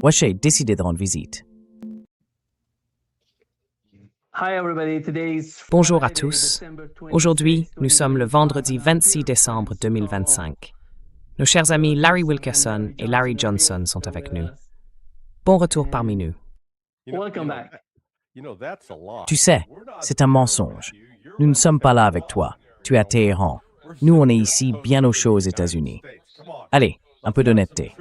Waché décidé de rendre visite. Bonjour à tous. Aujourd'hui, nous sommes le vendredi 26 décembre 2025. Nos chers amis Larry Wilkerson et Larry Johnson sont avec nous. Bon retour parmi nous. Tu sais, c'est un mensonge. Nous ne sommes pas là avec toi. Tu es à Téhéran. Nous, on est ici, bien au chaud aux États-Unis. Allez, un peu d'honnêteté.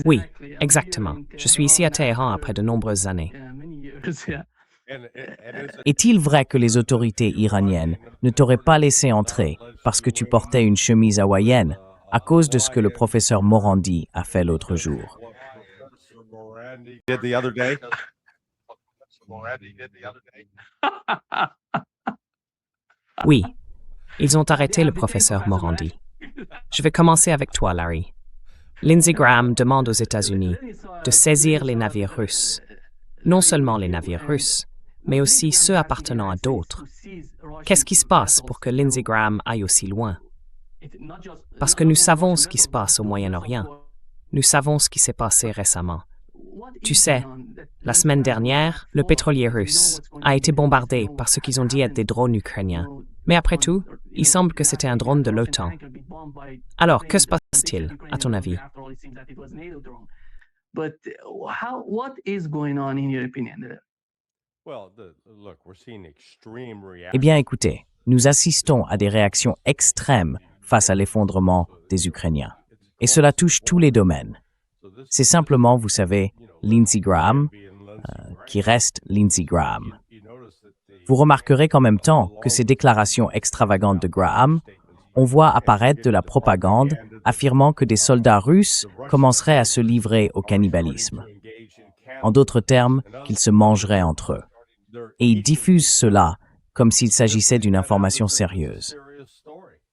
Oui, exactement. Je suis ici à Téhéran après de nombreuses années. Est-il vrai que les autorités iraniennes ne t'auraient pas laissé entrer parce que tu portais une chemise hawaïenne à cause de ce que le professeur Morandi a fait l'autre jour? Oui, ils ont arrêté le professeur Morandi. Je vais commencer avec toi, Larry. Lindsey Graham demande aux États-Unis de saisir les navires russes. Non seulement les navires russes, mais aussi ceux appartenant à d'autres. Qu'est-ce qui se passe pour que Lindsey Graham aille aussi loin? Parce que nous savons ce qui se passe au Moyen-Orient. Nous savons ce qui s'est passé récemment. Tu sais, la semaine dernière, le pétrolier russe a été bombardé par ce qu'ils ont dit être des drones ukrainiens. Mais après tout, il semble que c'était un drone de l'OTAN. Alors, que se passe-t-il, à ton avis? Eh bien, écoutez, nous assistons à des réactions extrêmes face à l'effondrement des Ukrainiens. Et cela touche tous les domaines. C'est simplement, vous savez, Lindsey Graham, qui reste Lindsey Graham. Vous remarquerez qu'en même temps que ces déclarations extravagantes de Graham, on voit apparaître de la propagande affirmant que des soldats russes commenceraient à se livrer au cannibalisme. En d'autres termes, qu'ils se mangeraient entre eux. Et ils diffusent cela comme s'il s'agissait d'une information sérieuse.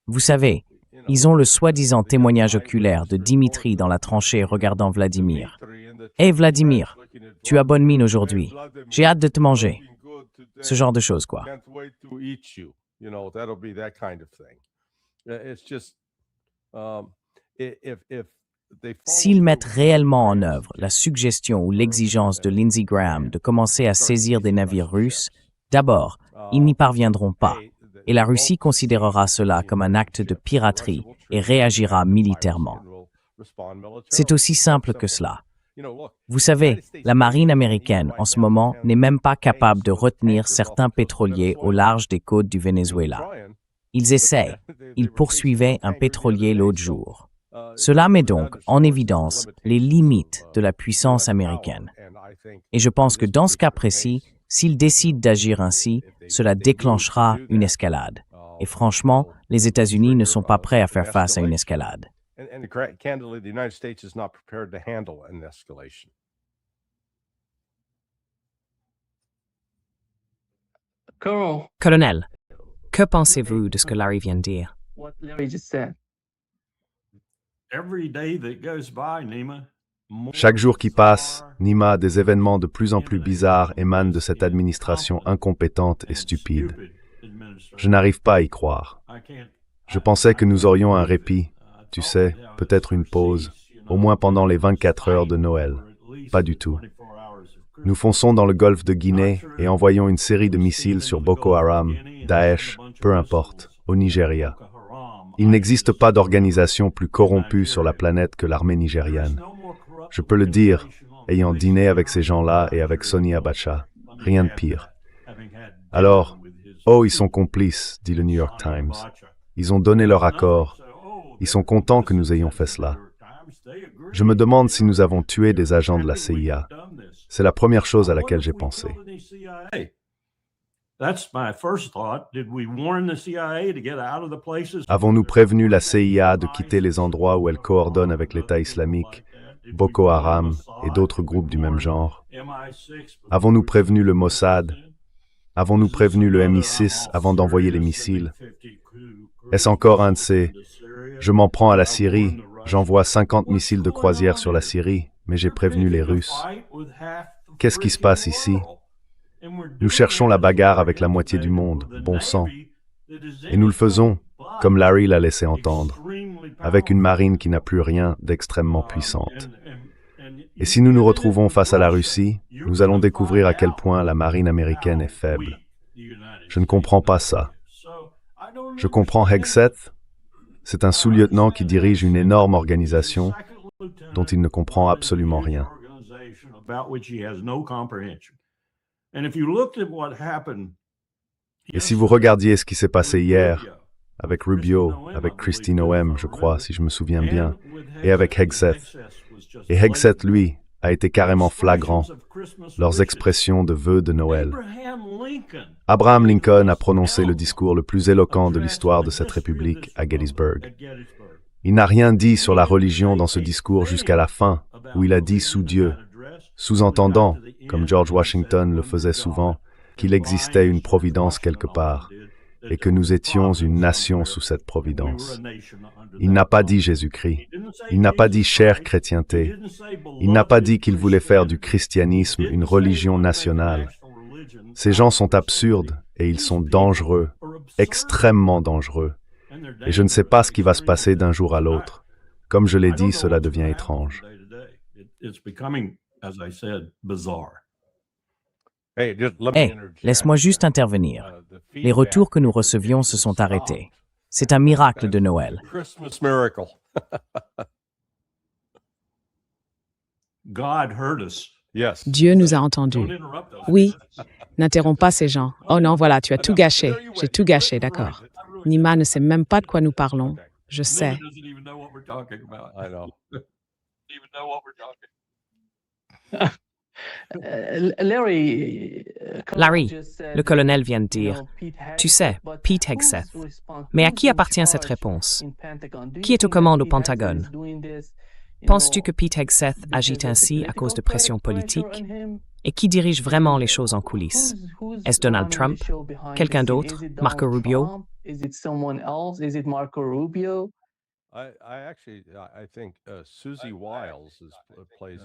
Vous savez, ils ont le soi-disant témoignage oculaire de Dimitri dans la tranchée regardant Vladimir. « Hé Vladimir, tu as bonne mine aujourd'hui. J'ai hâte de te manger. » Ce genre de choses, quoi. S'ils mettent réellement en œuvre la suggestion ou l'exigence de Lindsey Graham de commencer à saisir des navires russes, d'abord, ils n'y parviendront pas, et la Russie considérera cela comme un acte de piraterie et réagira militairement. C'est aussi simple que cela. Vous savez, la marine américaine, en ce moment, n'est même pas capable de retenir certains pétroliers au large des côtes du Venezuela. Ils essaient. Ils poursuivaient un pétrolier l'autre jour. Cela met donc en évidence les limites de la puissance américaine. Et je pense que dans ce cas précis, s'ils décident d'agir ainsi, cela déclenchera une escalade. Et franchement, les États-Unis ne sont pas prêts à faire face à une escalade. Candidly, the United States is not prepared to handle an escalation. Colonel, que pensez-vous de ce que Larry vient de dire? Chaque jour qui passe, Nima, des événements de plus en plus bizarres émanent de cette administration incompétente et stupide. Je n'arrive pas à y croire. Je pensais que nous aurions un répit, tu sais, peut-être une pause, au moins pendant les 24 heures de Noël. Pas du tout. Nous fonçons dans le golfe de Guinée et envoyons une série de missiles sur Boko Haram, Daesh, peu importe, au Nigeria. Il n'existe pas d'organisation plus corrompue sur la planète que l'armée nigériane. Je peux le dire, ayant dîné avec ces gens-là et avec Soni Abacha. Rien de pire. Alors, oh, ils sont complices, dit le New York Times. Ils ont donné leur accord. Ils sont contents que nous ayons fait cela. Je me demande si nous avons tué des agents de la CIA. C'est la première chose à laquelle j'ai pensé. Avons-nous prévenu la CIA de quitter les endroits où elle coordonne avec l'État islamique, Boko Haram et d'autres groupes du même genre? Avons-nous prévenu le Mossad? Avons-nous prévenu le MI6 avant d'envoyer les missiles? Est-ce encore un de ces « je m'en prends à la Syrie, j'envoie 50 missiles de croisière sur la Syrie, mais j'ai prévenu les Russes ». Qu'est-ce qui se passe ici? Nous cherchons la bagarre avec la moitié du monde, bon sang. Et nous le faisons, comme Larry l'a laissé entendre, avec une marine qui n'a plus rien d'extrêmement puissante. Et si nous nous retrouvons face à la Russie, nous allons découvrir à quel point la marine américaine est faible. Je ne comprends pas ça. Je comprends Hegseth, c'est un sous-lieutenant qui dirige une énorme organisation dont il ne comprend absolument rien. Et si vous regardiez ce qui s'est passé hier, avec Rubio, avec Kristi Noem, je crois, si je me souviens bien, et avec Hegseth. Et Hegseth, lui, a été carrément flagrant, leurs expressions de vœux de Noël. Abraham Lincoln a prononcé le discours le plus éloquent de l'histoire de cette République à Gettysburg. Il n'a rien dit sur la religion dans ce discours jusqu'à la fin, où il a dit « sous Dieu », sous-entendant, comme George Washington le faisait souvent, qu'il existait une providence quelque part, et que nous étions une nation sous cette providence. Il n'a pas dit Jésus-Christ. Il n'a pas dit chère chrétienté. Il n'a pas dit qu'il voulait faire du christianisme une religion nationale. Ces gens sont absurdes et ils sont dangereux, extrêmement dangereux. Et je ne sais pas ce qui va se passer d'un jour à l'autre. Comme je l'ai dit, cela devient étrange. Hey, laisse-moi juste intervenir. Les retours que nous recevions se sont arrêtés. C'est un miracle de Noël. Dieu nous a entendus. Oui, n'interromps pas ces gens. Oh non, voilà, tu as tout gâché. J'ai tout gâché, d'accord. Nima ne sait même pas de quoi nous parlons. Je sais. Larry, le colonel vient de dire, tu sais, Pete Hegseth. Mais à qui appartient cette réponse? Qui est aux commandes au Pentagone? Penses-tu que Pete Hegseth agit ainsi à cause de pression politique? Et qui dirige vraiment les choses en coulisses? Est-ce Donald Trump? Quelqu'un d'autre? Marco Rubio?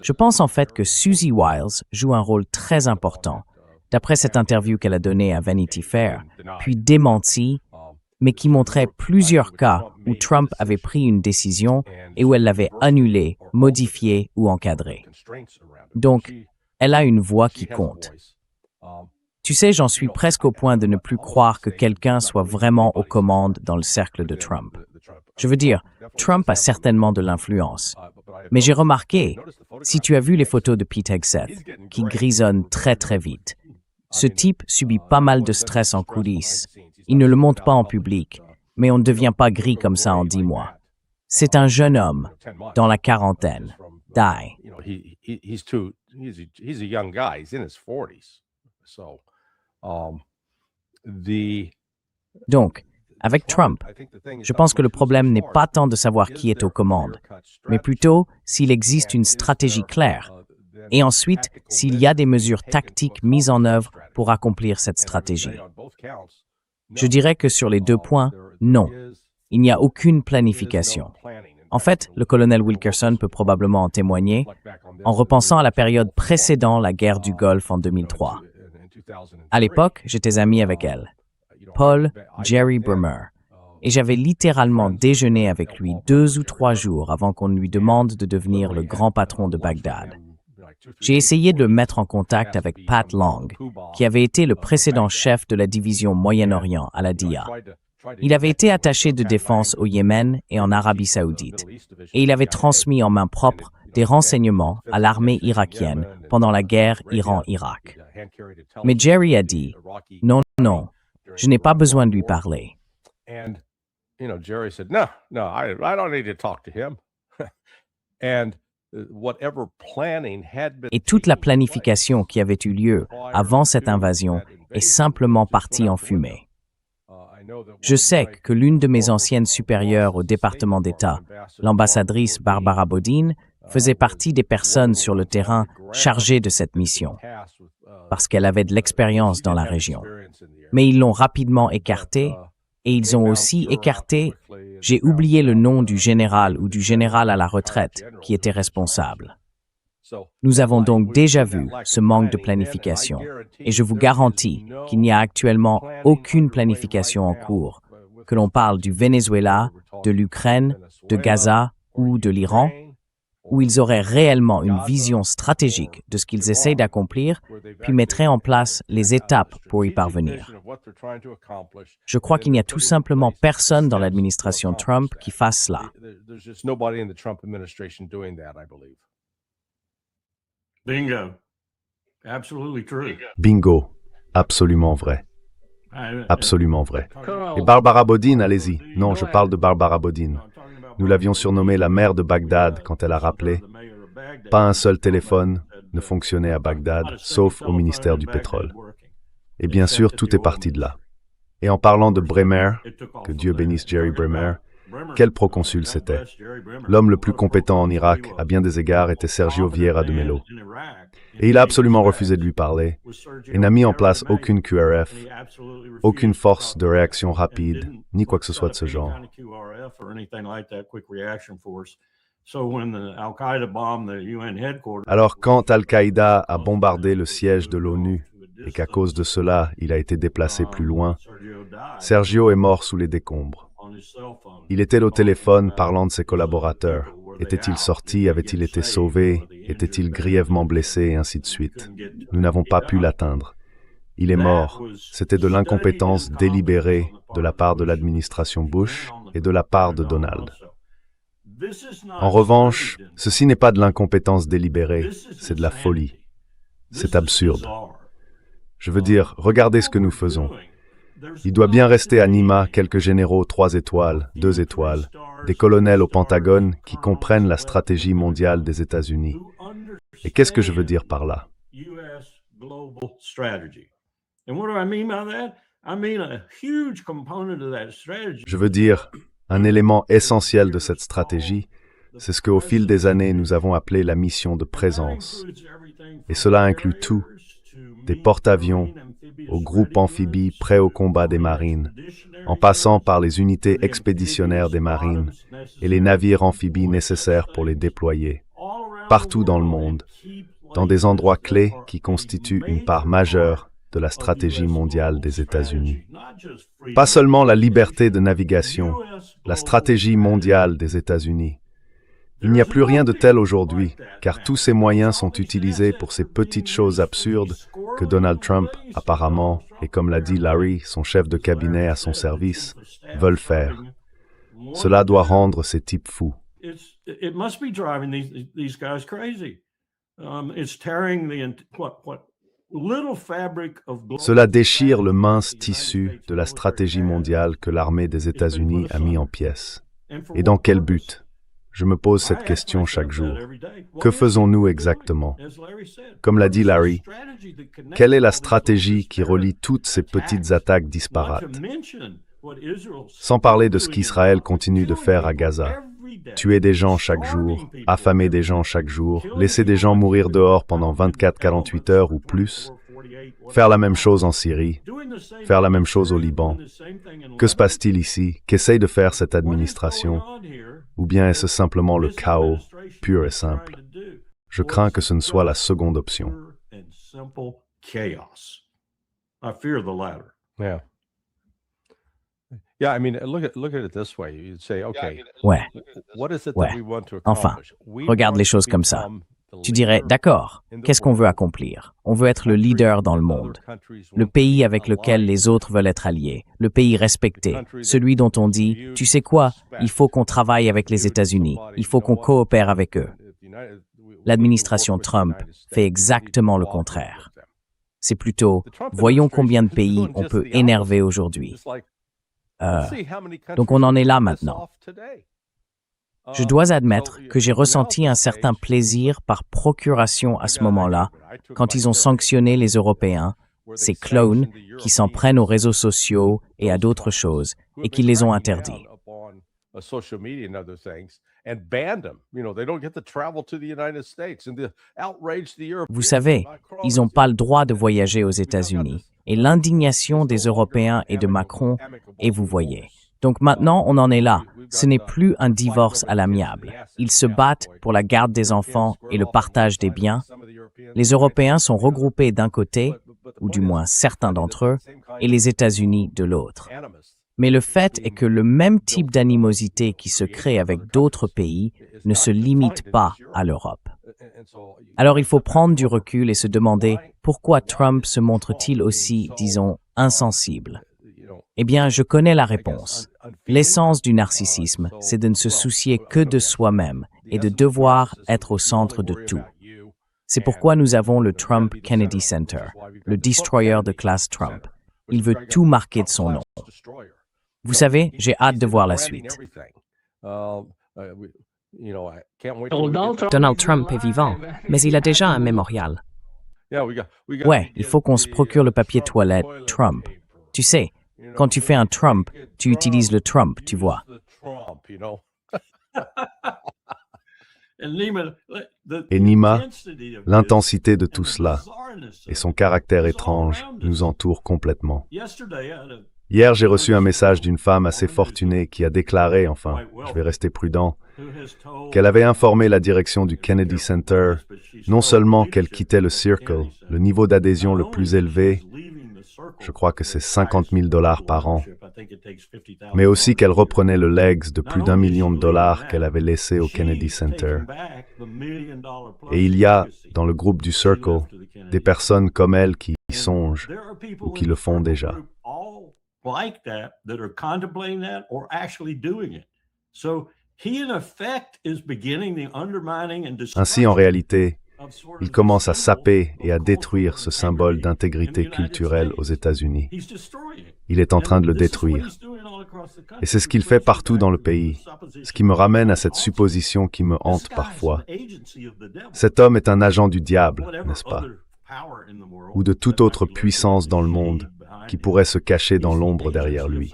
Je pense en fait que Susie Wiles joue un rôle très important, d'après cette interview qu'elle a donnée à Vanity Fair, puis démentie, mais qui montrait plusieurs cas où Trump avait pris une décision et où elle l'avait annulée, modifiée ou encadrée. Donc, elle a une voix qui compte. Tu sais, j'en suis presque au point de ne plus croire que quelqu'un soit vraiment aux commandes dans le cercle de Trump. Je veux dire, Trump a certainement de l'influence. Mais j'ai remarqué, si tu as vu les photos de Pete Hegseth, qui grisonne très très vite, ce type subit pas mal de stress en coulisses. Il ne le montre pas en public, mais on ne devient pas gris comme ça en 10 mois. C'est un jeune homme, dans la quarantaine. Donc, avec Trump, je pense que le problème n'est pas tant de savoir qui est aux commandes, mais plutôt s'il existe une stratégie claire, et ensuite s'il y a des mesures tactiques mises en œuvre pour accomplir cette stratégie. Je dirais que sur les 2 points, non, il n'y a aucune planification. En fait, le colonel Wilkerson peut probablement en témoigner en repensant à la période précédant la guerre du Golfe en 2003. À l'époque, j'étais ami avec elle. Paul Jerry Bremer, et j'avais littéralement déjeuné avec lui 2 ou 3 jours avant qu'on lui demande de devenir le grand patron de Bagdad. J'ai essayé de le mettre en contact avec Pat Long, qui avait été le précédent chef de la division Moyen-Orient à la DIA. Il avait été attaché de défense au Yémen et en Arabie Saoudite, et il avait transmis en main propre des renseignements à l'armée irakienne pendant la guerre Iran-Irak. Mais Jerry a dit « Non, non, je n'ai pas besoin de lui parler. » Et toute la planification qui avait eu lieu avant cette invasion est simplement partie en fumée. Je sais que l'une de mes anciennes supérieures au département d'État, l'ambassadrice Barbara Bodine, faisait partie des personnes sur le terrain chargées de cette mission, parce qu'elle avait de l'expérience dans la région. Mais ils l'ont rapidement écartée, et ils ont aussi écarté, j'ai oublié le nom du général ou du général à la retraite qui était responsable. Nous avons donc déjà vu ce manque de planification, et je vous garantis qu'il n'y a actuellement aucune planification en cours, que l'on parle du Venezuela, de l'Ukraine, de Gaza ou de l'Iran, où ils auraient réellement une vision stratégique de ce qu'ils essayent d'accomplir, puis mettraient en place les étapes pour y parvenir. Je crois qu'il n'y a tout simplement personne dans l'administration Trump qui fasse cela. Bingo. Absolutely true. Bingo. Absolument vrai. Absolument vrai. Et Barbara Bodine, allez-y. Non, je parle de Barbara Bodine. Nous l'avions surnommée la mère de Bagdad quand elle a rappelé « Pas un seul téléphone ne fonctionnait à Bagdad, sauf au ministère du Pétrole. » Et bien sûr, tout est parti de là. Et en parlant de Bremer, que Dieu bénisse Jerry Bremer, quel proconsul c'était. L'homme le plus compétent en Irak, à bien des égards, était Sergio Vieira de Mello. Et il a absolument refusé de lui parler, et n'a mis en place aucune QRF, aucune force de réaction rapide, ni quoi que ce soit de ce genre. Alors quand Al-Qaïda a bombardé le siège de l'ONU, et qu'à cause de cela, il a été déplacé plus loin, Sergio est mort sous les décombres. Il était au téléphone parlant de ses collaborateurs. Était-il sorti? Avait-il été sauvé? Était-il grièvement blessé? Et ainsi de suite. Nous n'avons pas pu l'atteindre. Il est mort. C'était de l'incompétence délibérée de la part de l'administration Bush et de la part de Donald. En revanche, ceci n'est pas de l'incompétence délibérée, c'est de la folie. C'est absurde. Je veux dire, regardez ce que nous faisons. Il doit bien rester à Nima quelques généraux 3 étoiles, 2 étoiles, des colonels au Pentagone qui comprennent la stratégie mondiale des États-Unis. Et qu'est-ce que je veux dire par là? Je veux dire, un élément essentiel de cette stratégie, c'est ce qu'au fil des années nous avons appelé la mission de présence. Et cela inclut tout, des porte-avions aux groupes amphibies prêts au combat des marines, en passant par les unités expéditionnaires des marines et les navires amphibies nécessaires pour les déployer, partout dans le monde, dans des endroits clés qui constituent une part majeure de la stratégie mondiale des États-Unis. Pas seulement la liberté de navigation, la stratégie mondiale des États-Unis. Il n'y a plus rien de tel aujourd'hui, car tous ces moyens sont utilisés pour ces petites choses absurdes que Donald Trump, apparemment, et comme l'a dit Larry, son chef de cabinet à son service, veulent faire. Cela doit rendre ces types fous. Cela déchire le mince tissu de la stratégie mondiale que l'armée des États-Unis a mis en pièces. Et dans quel but? Je me pose cette question chaque jour. Que faisons-nous exactement? Comme l'a dit Larry, quelle est la stratégie qui relie toutes ces petites attaques disparates? Sans parler de ce qu'Israël continue de faire à Gaza. Tuer des gens chaque jour, affamer des gens chaque jour, laisser des gens mourir dehors pendant 24-48 heures ou plus, faire la même chose en Syrie, faire la même chose au Liban. Que se passe-t-il ici? Qu'essaye de faire cette administration? Ou bien est-ce simplement le chaos, pur et simple? Je crains que ce ne soit la seconde option. Yeah, I mean, look at it this way. You'd say, okay, Ouais, what is it ouais. that we want to Enfin, accomplish? We regarde want les choses to comme ça. become the Tu dirais, leader d'accord, in the qu'est-ce qu'on veut world. accomplir? On veut être le leader dans le monde, le pays avec lequel les autres veulent être alliés, le pays respecté, celui dont on dit, tu sais quoi, il faut qu'on travaille avec les États-Unis, il faut qu'on coopère avec eux. L'administration Trump fait exactement le contraire. C'est plutôt, voyons combien de pays on peut énerver aujourd'hui. Donc on en est là maintenant. Je dois admettre que j'ai ressenti un certain plaisir par procuration à ce moment-là, quand ils ont sanctionné les Européens, ces clones qui s'en prennent aux réseaux sociaux et à d'autres choses, et qui les ont interdits. Vous savez, ils n'ont pas le droit de voyager aux États-Unis, et l'indignation des Européens et de Macron, et vous voyez. Donc maintenant, on en est là. ce n'est plus un divorce à l'amiable. Ils se battent pour la garde des enfants et le partage des biens. Les Européens sont regroupés d'un côté, ou du moins certains d'entre eux, et les États-Unis de l'autre. Mais le fait est que le même type d'animosité qui se crée avec d'autres pays ne se limite pas à l'Europe. Alors il faut prendre du recul et se demander pourquoi Trump se montre-t-il aussi, disons, insensible. Eh bien, je connais la réponse. L'essence du narcissisme, c'est de ne se soucier que de soi-même et de devoir être au centre de tout. C'est pourquoi nous avons le Trump Kennedy Center, le destroyer de classe Trump. Il veut tout marquer de son nom. Vous savez, j'ai hâte de voir la suite. Donald Trump est vivant, mais il a déjà un mémorial. Ouais, il faut qu'on se procure le papier toilette Trump. Tu sais, quand tu fais un Trump, tu utilises le Trump, tu vois. Et Nima, l'intensité de tout cela et son caractère étrange nous entourent complètement. Hier, j'ai reçu un message d'une femme assez fortunée qui a déclaré, enfin, je vais rester prudent, qu'elle avait informé la direction du Kennedy Center, non seulement qu'elle quittait le Circle, le niveau d'adhésion le plus élevé, je crois que c'est $50,000 par an, mais aussi qu'elle reprenait le legs de plus d'1 million de dollars qu'elle avait laissé au Kennedy Center. Et il y a, dans le groupe du Circle, des personnes comme elle qui y songent ou qui le font déjà. Ainsi, en réalité, il commence à saper et à détruire ce symbole d'intégrité culturelle aux États-Unis. Il est en train de le détruire. Et c'est ce qu'il fait partout dans le pays, ce qui me ramène à cette supposition qui me hante parfois. Cet homme est un agent du diable, n'est-ce pas? Ou de toute autre puissance dans le monde qui pourrait se cacher dans l'ombre derrière lui.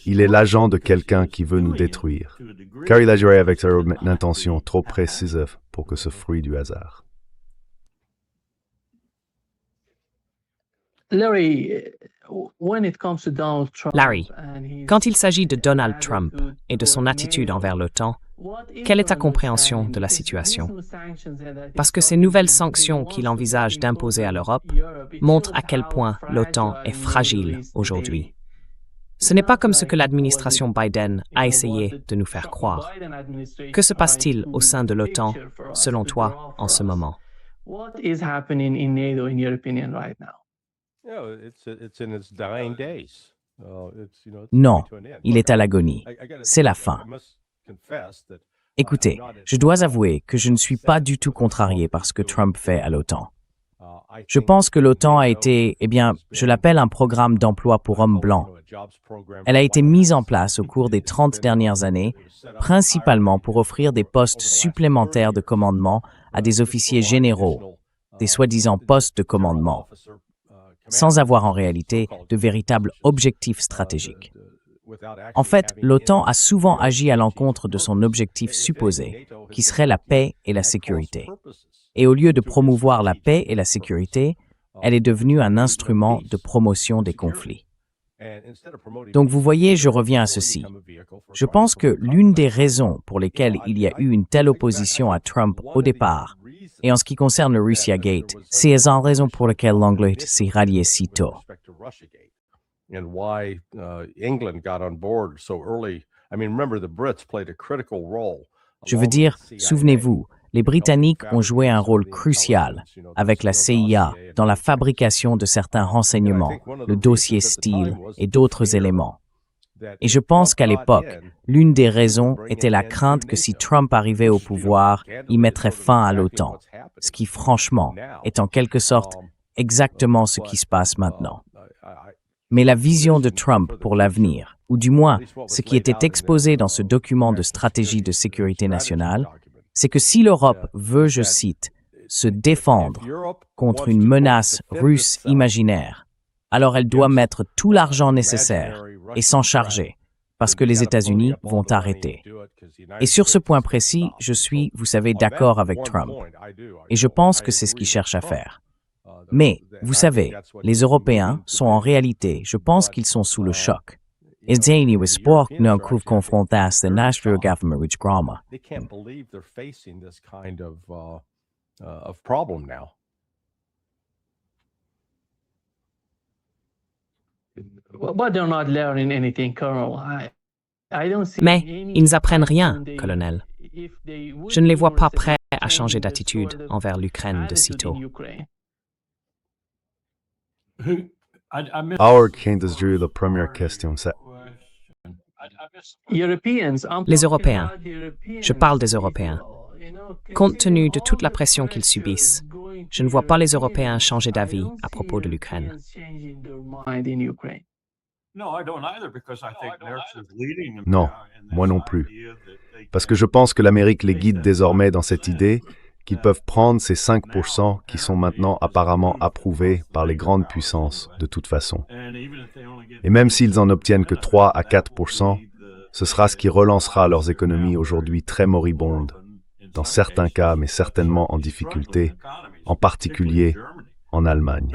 Il est l'agent de quelqu'un qui veut nous détruire, car il agirait avec une intention trop précise pour que ce fruit du hasard. Larry, quand il s'agit de Donald Trump et de son attitude envers l'OTAN, quelle est ta compréhension de la situation? Parce que ces nouvelles sanctions qu'il envisage d'imposer à l'Europe montrent à quel point l'OTAN est fragile aujourd'hui. Ce n'est pas comme ce que l'administration Biden a essayé de nous faire croire. Que se passe-t-il au sein de l'OTAN, selon toi, en ce moment? Non, il est à l'agonie. C'est la fin. Écoutez, je dois avouer que je ne suis pas du tout contrarié par ce que Trump fait à l'OTAN. Je pense que l'OTAN a été, je l'appelle un programme d'emploi pour hommes blancs. Elle a été mise en place au cours des 30 dernières années, principalement pour offrir des postes supplémentaires de commandement à des officiers généraux, des soi-disant postes de commandement, sans avoir en réalité de véritables objectifs stratégiques. En fait, l'OTAN a souvent agi à l'encontre de son objectif supposé, qui serait la paix et la sécurité. Et au lieu de promouvoir la paix et la sécurité, elle est devenue un instrument de promotion des conflits. Donc vous voyez, je reviens à ceci. Je pense que l'une des raisons pour lesquelles il y a eu une telle opposition à Trump au départ, et en ce qui concerne le Russia Gate, c'est en raison pour laquelle l'Angleterre s'est ralliée si tôt. Je veux dire, souvenez-vous, les Britanniques ont joué un rôle crucial avec la CIA dans la fabrication de certains renseignements, le dossier Steele et d'autres éléments. Et je pense qu'à l'époque, l'une des raisons était la crainte que si Trump arrivait au pouvoir, il mettrait fin à l'OTAN, ce qui franchement est en quelque sorte exactement ce qui se passe maintenant. Mais la vision de Trump pour l'avenir, ou du moins ce qui était exposé dans ce document de stratégie de sécurité nationale, c'est que si l'Europe veut, je cite, « se défendre contre une menace russe imaginaire », alors elle doit mettre tout l'argent nécessaire et s'en charger, parce que les États-Unis vont arrêter. Et sur ce point précis, je suis, vous savez, d'accord avec Trump. Et je pense que c'est ce qu'il cherche à faire. Mais, vous savez, les Européens sont en réalité, je pense qu'ils sont sous le choc. Isdeni was sport non kuv confrontas the national government grama. They can't believe they're facing this kind of problem now. But they're not learning anything, Colonel. I don't see Mais any ils n'apprennent rien, reason they- colonel. if they would Je ne les be vois more pas prêts à successful changer in this d'attitude sort of envers l'Ukraine de attitude sitôt. in Ukraine. I missed Howard Candace drew la première question. Europeans, I'm Les talking Européens. about Europeans. Je parle des Européens. Compte tenu de toute la pression qu'ils subissent, je ne vois pas les Européens changer d'avis à propos de l'Ukraine. Non, moi non plus. Parce que je pense que l'Amérique les guide désormais dans cette idée qu'ils peuvent prendre ces 5% qui sont maintenant apparemment approuvés par les grandes puissances de toute façon. Et même s'ils en obtiennent que 3 à 4%, ce sera ce qui relancera leurs économies aujourd'hui très moribondes, dans certains cas, mais certainement en difficulté, en particulier en Allemagne.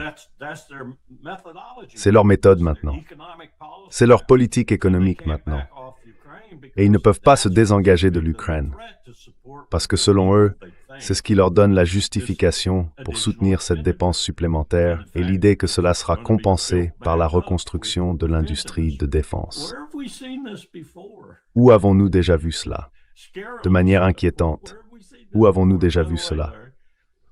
C'est leur méthode maintenant. C'est leur politique économique maintenant. Et ils ne peuvent pas se désengager de l'Ukraine, parce que selon eux, c'est ce qui leur donne la justification pour soutenir cette dépense supplémentaire et l'idée que cela sera compensé par la reconstruction de l'industrie de défense. Où avons-nous déjà vu cela? De manière inquiétante. Où avons-nous déjà vu cela?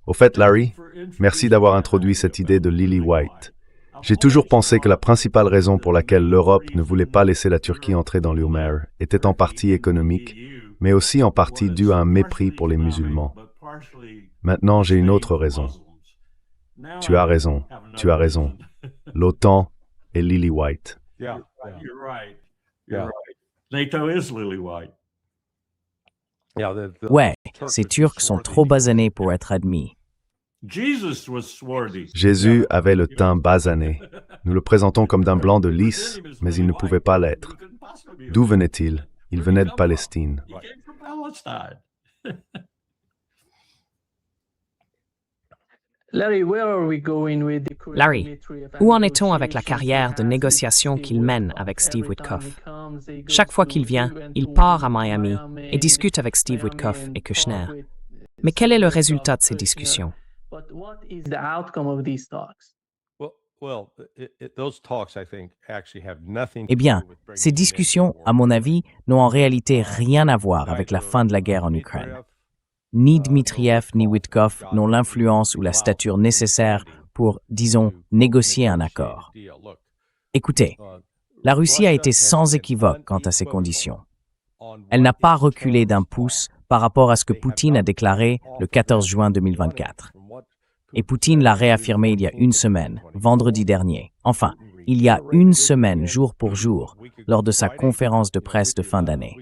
Au fait, Larry, merci d'avoir introduit cette idée de Lily White. J'ai toujours pensé que la principale raison pour laquelle l'Europe ne voulait pas laisser la Turquie entrer dans l'UMER était en partie économique, mais aussi en partie due à un mépris pour les musulmans. Maintenant, j'ai une autre raison. Tu as raison, tu as raison. L'OTAN est Lily White. Yeah. You're right. Yeah. You're right. NATO is lily white. Yeah, the Ouais, Turks ces are Turcs sont trop basanés pour être admis. Jesus was swarthy. Jésus avait le teint basané. Nous le présentons comme d'un blanc de lys, mais il ne pouvait pas l'être. D'où venait-il? Il venait de Palestine. He came from Palestine. Larry, where are we going with the current Larry, military où en est-on avec la negotiations carrière de he has with négociation Steve qu'il mène Witkoff? avec Steve Every time Witkoff? he comes, he goes Chaque fois to qu'il vient, you and il to part à Miami et and discute avec Steve Witkoff Miami et and Kushner. talk with Mais quel est le Steve résultat de Witkoff, ces Kushner. discussions? But what is the outcome of these talks? well, those talks, I think, actually have nothing Eh to bien, do with bringing ces an end to discussions, war. à mon avis, n'ont en réalité rien à voir avec la fin de la guerre en Ukraine. Ni Dmitriev ni Witkoff n'ont l'influence ou la stature nécessaire pour, disons, négocier un accord. Écoutez, la Russie a été sans équivoque quant à ses conditions. Elle n'a pas reculé d'un pouce par rapport à ce que Poutine a déclaré le 14 juin 2024. Et Poutine l'a réaffirmé il y a une semaine, vendredi dernier. Enfin, il y a une semaine, jour pour jour, lors de sa conférence de presse de fin d'année.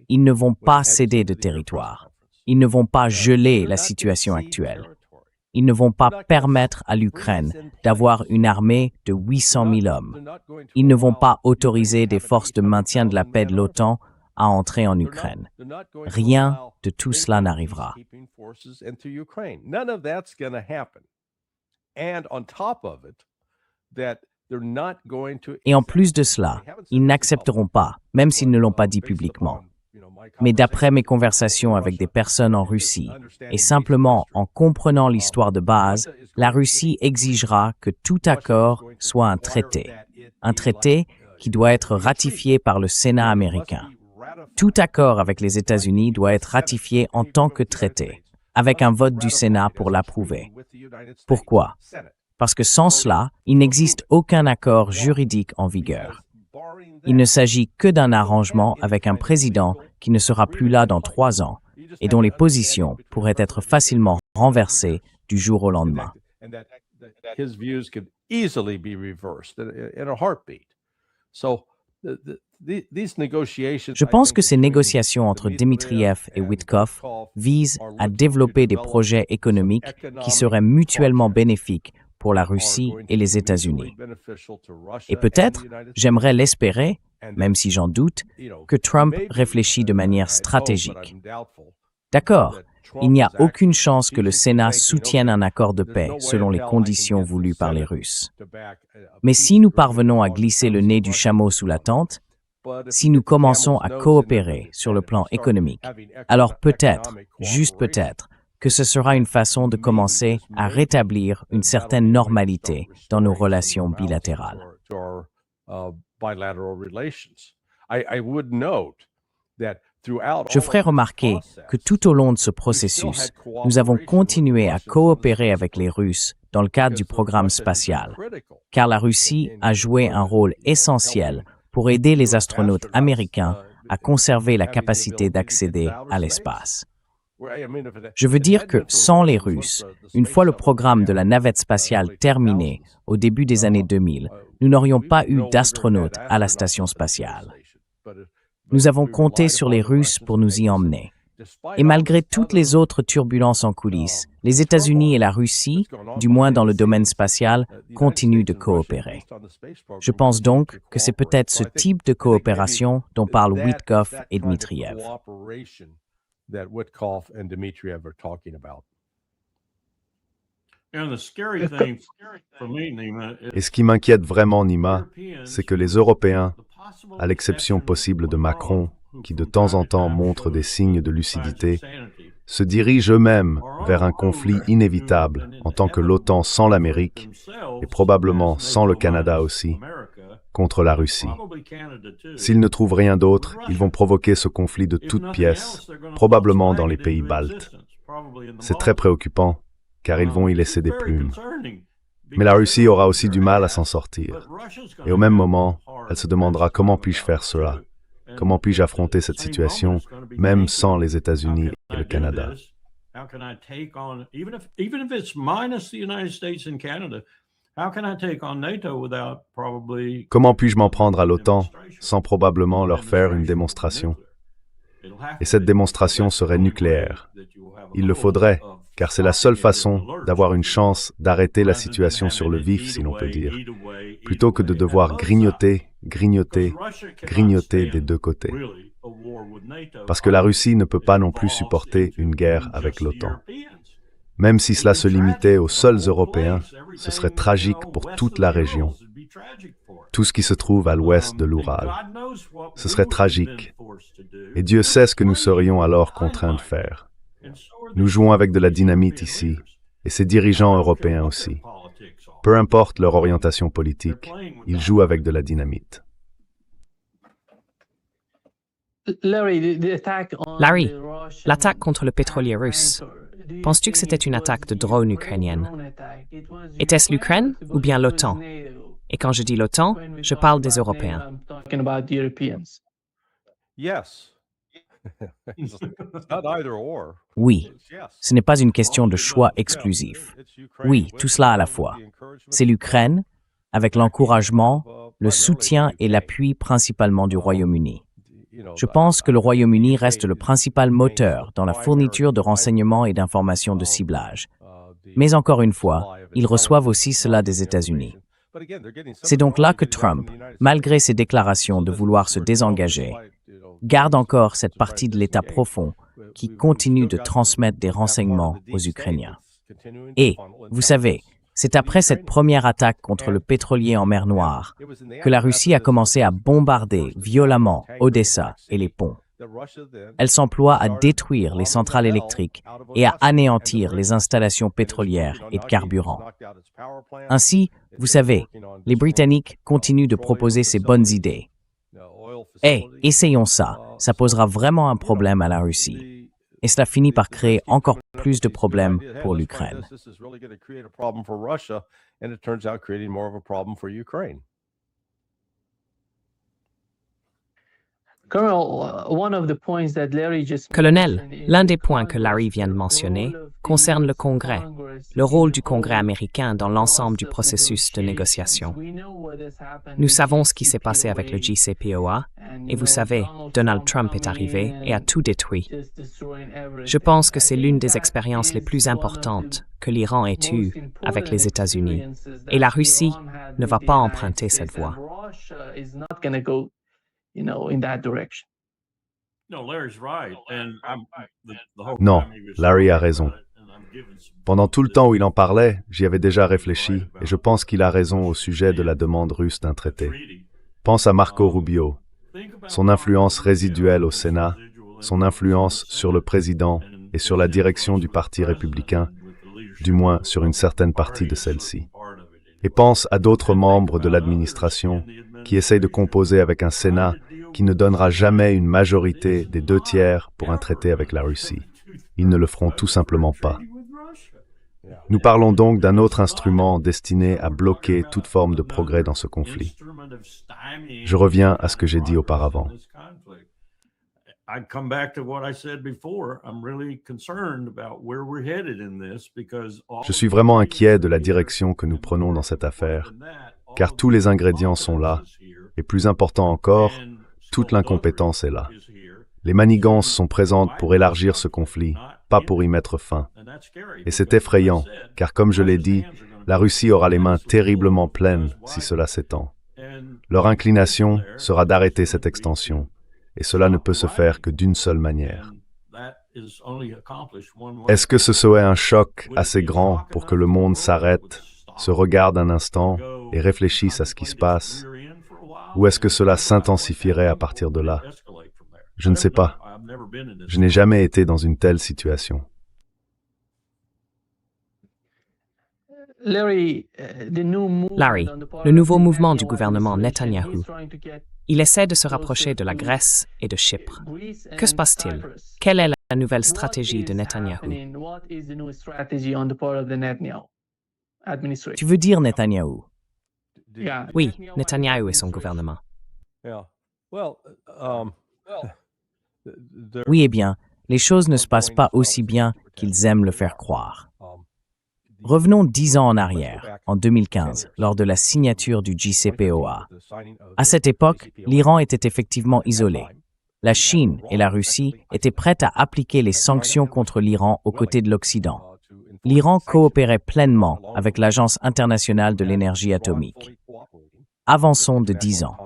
Ils ne vont pas céder de territoire. Ils ne vont pas geler la situation actuelle. Ils ne vont pas permettre à l'Ukraine d'avoir une armée de 800 000 hommes. Ils ne vont pas autoriser des forces de maintien de la paix de l'OTAN à entrer en Ukraine. Rien de tout cela n'arrivera. Et en plus de cela, ils n'accepteront pas, même s'ils ne l'ont pas dit publiquement. Mais d'après mes conversations avec des personnes en Russie, et simplement en comprenant l'histoire de base, la Russie exigera que tout accord soit un traité qui doit être ratifié par le Sénat américain. Tout accord avec les États-Unis doit être ratifié en tant que traité, avec un vote du Sénat pour l'approuver. Pourquoi? Parce que sans cela, il n'existe aucun accord juridique en vigueur. Il ne s'agit que d'un arrangement avec un président qui ne sera plus là dans 3 ans et dont les positions pourraient être facilement renversées du jour au lendemain. Je pense que ces négociations entre Dmitriev et Witkoff visent à développer des projets économiques qui seraient mutuellement bénéfiques pour la Russie et les États-Unis. Et peut-être, j'aimerais l'espérer, même si j'en doute, que Trump réfléchit de manière stratégique. D'accord, il n'y a aucune chance que le Sénat soutienne un accord de paix selon les conditions voulues par les Russes. Mais si nous parvenons à glisser le nez du chameau sous la tente, si nous commençons à coopérer sur le plan économique, alors peut-être, juste peut-être, que ce sera une façon de commencer à rétablir une certaine normalité dans nos relations bilatérales. Je ferai remarquer que tout au long de ce processus, nous avons continué à coopérer avec les Russes dans le cadre du programme spatial, car la Russie a joué un rôle essentiel pour aider les astronautes américains à conserver la capacité d'accéder à l'espace. Je veux dire que sans les Russes, une fois le programme de la navette spatiale terminé au début des années 2000, nous n'aurions pas eu d'astronautes à la station spatiale. Nous avons compté sur les Russes pour nous y emmener. Et malgré toutes les autres turbulences en coulisses, les États-Unis et la Russie, du moins dans le domaine spatial, continuent de coopérer. Je pense donc que c'est peut-être ce type de coopération dont parlent Witkoff et Dmitriev. Et ce qui m'inquiète vraiment, Nima, c'est que les Européens, à l'exception possible de Macron, qui de temps en temps montre des signes de lucidité, se dirigent eux-mêmes vers un conflit inévitable en tant que l'OTAN sans l'Amérique, et probablement sans le Canada aussi, contre la Russie. S'ils ne trouvent rien d'autre, ils vont provoquer ce conflit de toutes pièces, probablement dans les pays baltes. C'est très préoccupant, car ils vont y laisser des plumes. Mais la Russie aura aussi du mal à s'en sortir. Et au même moment, elle se demandera comment puis-je faire cela? Comment puis-je affronter cette situation, même sans les États-Unis et le Canada? Comment puis-je m'en prendre à l'OTAN sans probablement leur faire une démonstration? Et cette démonstration serait nucléaire. Il le faudrait, car c'est la seule façon d'avoir une chance d'arrêter la situation sur le vif, si l'on peut dire, plutôt que de devoir grignoter des deux côtés. Parce que la Russie ne peut pas non plus supporter une guerre avec l'OTAN. Même si cela se limitait aux seuls Européens, ce serait tragique pour toute la région. Tout ce qui se trouve à l'ouest de l'Oural. Ce serait tragique. Et Dieu sait ce que nous serions alors contraints de faire. Nous jouons avec de la dynamite ici, et ces dirigeants européens aussi. Peu importe leur orientation politique, ils jouent avec de la dynamite. Larry, l'attaque contre le pétrolier russe, penses-tu que c'était une attaque de drone ukrainienne? Était-ce l'Ukraine ou bien l'OTAN? Et quand je dis l'OTAN, je parle des Européens. Oui, ce n'est pas une question de choix exclusif. Oui, tout cela à la fois. C'est l'Ukraine, avec l'encouragement, le soutien et l'appui principalement du Royaume-Uni. Je pense que le Royaume-Uni reste le principal moteur dans la fourniture de renseignements et d'informations de ciblage. Mais encore une fois, ils reçoivent aussi cela des États-Unis. C'est donc là que Trump, malgré ses déclarations de vouloir se désengager, garde encore cette partie de l'État profond qui continue de transmettre des renseignements aux Ukrainiens. Et, vous savez, c'est après cette première attaque contre le pétrolier en mer Noire que la Russie a commencé à bombarder violemment Odessa et les ponts. Elle s'emploie à détruire les centrales électriques et à anéantir les installations pétrolières et de carburant. Ainsi, vous savez, les Britanniques continuent de proposer ces bonnes idées. Essayons ça, ça posera vraiment un problème à la Russie. Et cela finit par créer encore plus de problèmes pour l'Ukraine. Colonel, l'un des points que Larry vient de mentionner concerne le Congrès, le rôle du Congrès américain dans l'ensemble du processus de négociation. Nous savons ce qui s'est passé avec le JCPOA, et vous savez, Donald Trump est arrivé et a tout détruit. Je pense que c'est l'une des expériences les plus importantes que l'Iran ait eues avec les États-Unis, et la Russie ne va pas emprunter cette voie. Non, Larry a raison. Pendant tout le temps où il en parlait, j'y avais déjà réfléchi et je pense qu'il a raison au sujet de la demande russe d'un traité. Pense à Marco Rubio, son influence résiduelle au Sénat, son influence sur le président et sur la direction du Parti républicain, du moins sur une certaine partie de celle-ci. Et pense à d'autres membres de l'administration qui essayent de composer avec un Sénat qui ne donnera jamais une majorité des 2/3 pour un traité avec la Russie. Ils ne le feront tout simplement pas. Nous parlons donc d'un autre instrument destiné à bloquer toute forme de progrès dans ce conflit. Je reviens à ce que j'ai dit auparavant. Je suis vraiment inquiet de la direction que nous prenons dans cette affaire, car tous les ingrédients sont là, et plus important encore, toute l'incompétence est là. Les manigances sont présentes pour élargir ce conflit, pas pour y mettre fin. Et c'est effrayant, car comme je l'ai dit, la Russie aura les mains terriblement pleines si cela s'étend. Leur inclination sera d'arrêter cette extension, et cela ne peut se faire que d'une seule manière. Est-ce que ce serait un choc assez grand pour que le monde s'arrête, se regarde un instant et réfléchisse à ce qui se passe? Ou est-ce que cela s'intensifierait à partir de là? Je ne sais pas. Je n'ai jamais été dans une telle situation. Larry, le nouveau mouvement du gouvernement Netanyahou, il essaie de se rapprocher de la Grèce et de Chypre. Que se passe-t-il? Quelle est la nouvelle stratégie de Netanyahou? Tu veux dire Netanyahou? Oui, Netanyahou et son gouvernement. Oui, eh bien, les choses ne se passent pas aussi bien qu'ils aiment le faire croire. Revenons 10 ans en arrière, en 2015, lors de la signature du JCPOA. À cette époque, l'Iran était effectivement isolé. La Chine et la Russie étaient prêtes à appliquer les sanctions contre l'Iran aux côtés de l'Occident. L'Iran coopérait pleinement avec l'Agence internationale de l'énergie atomique. Avançons de 10 ans.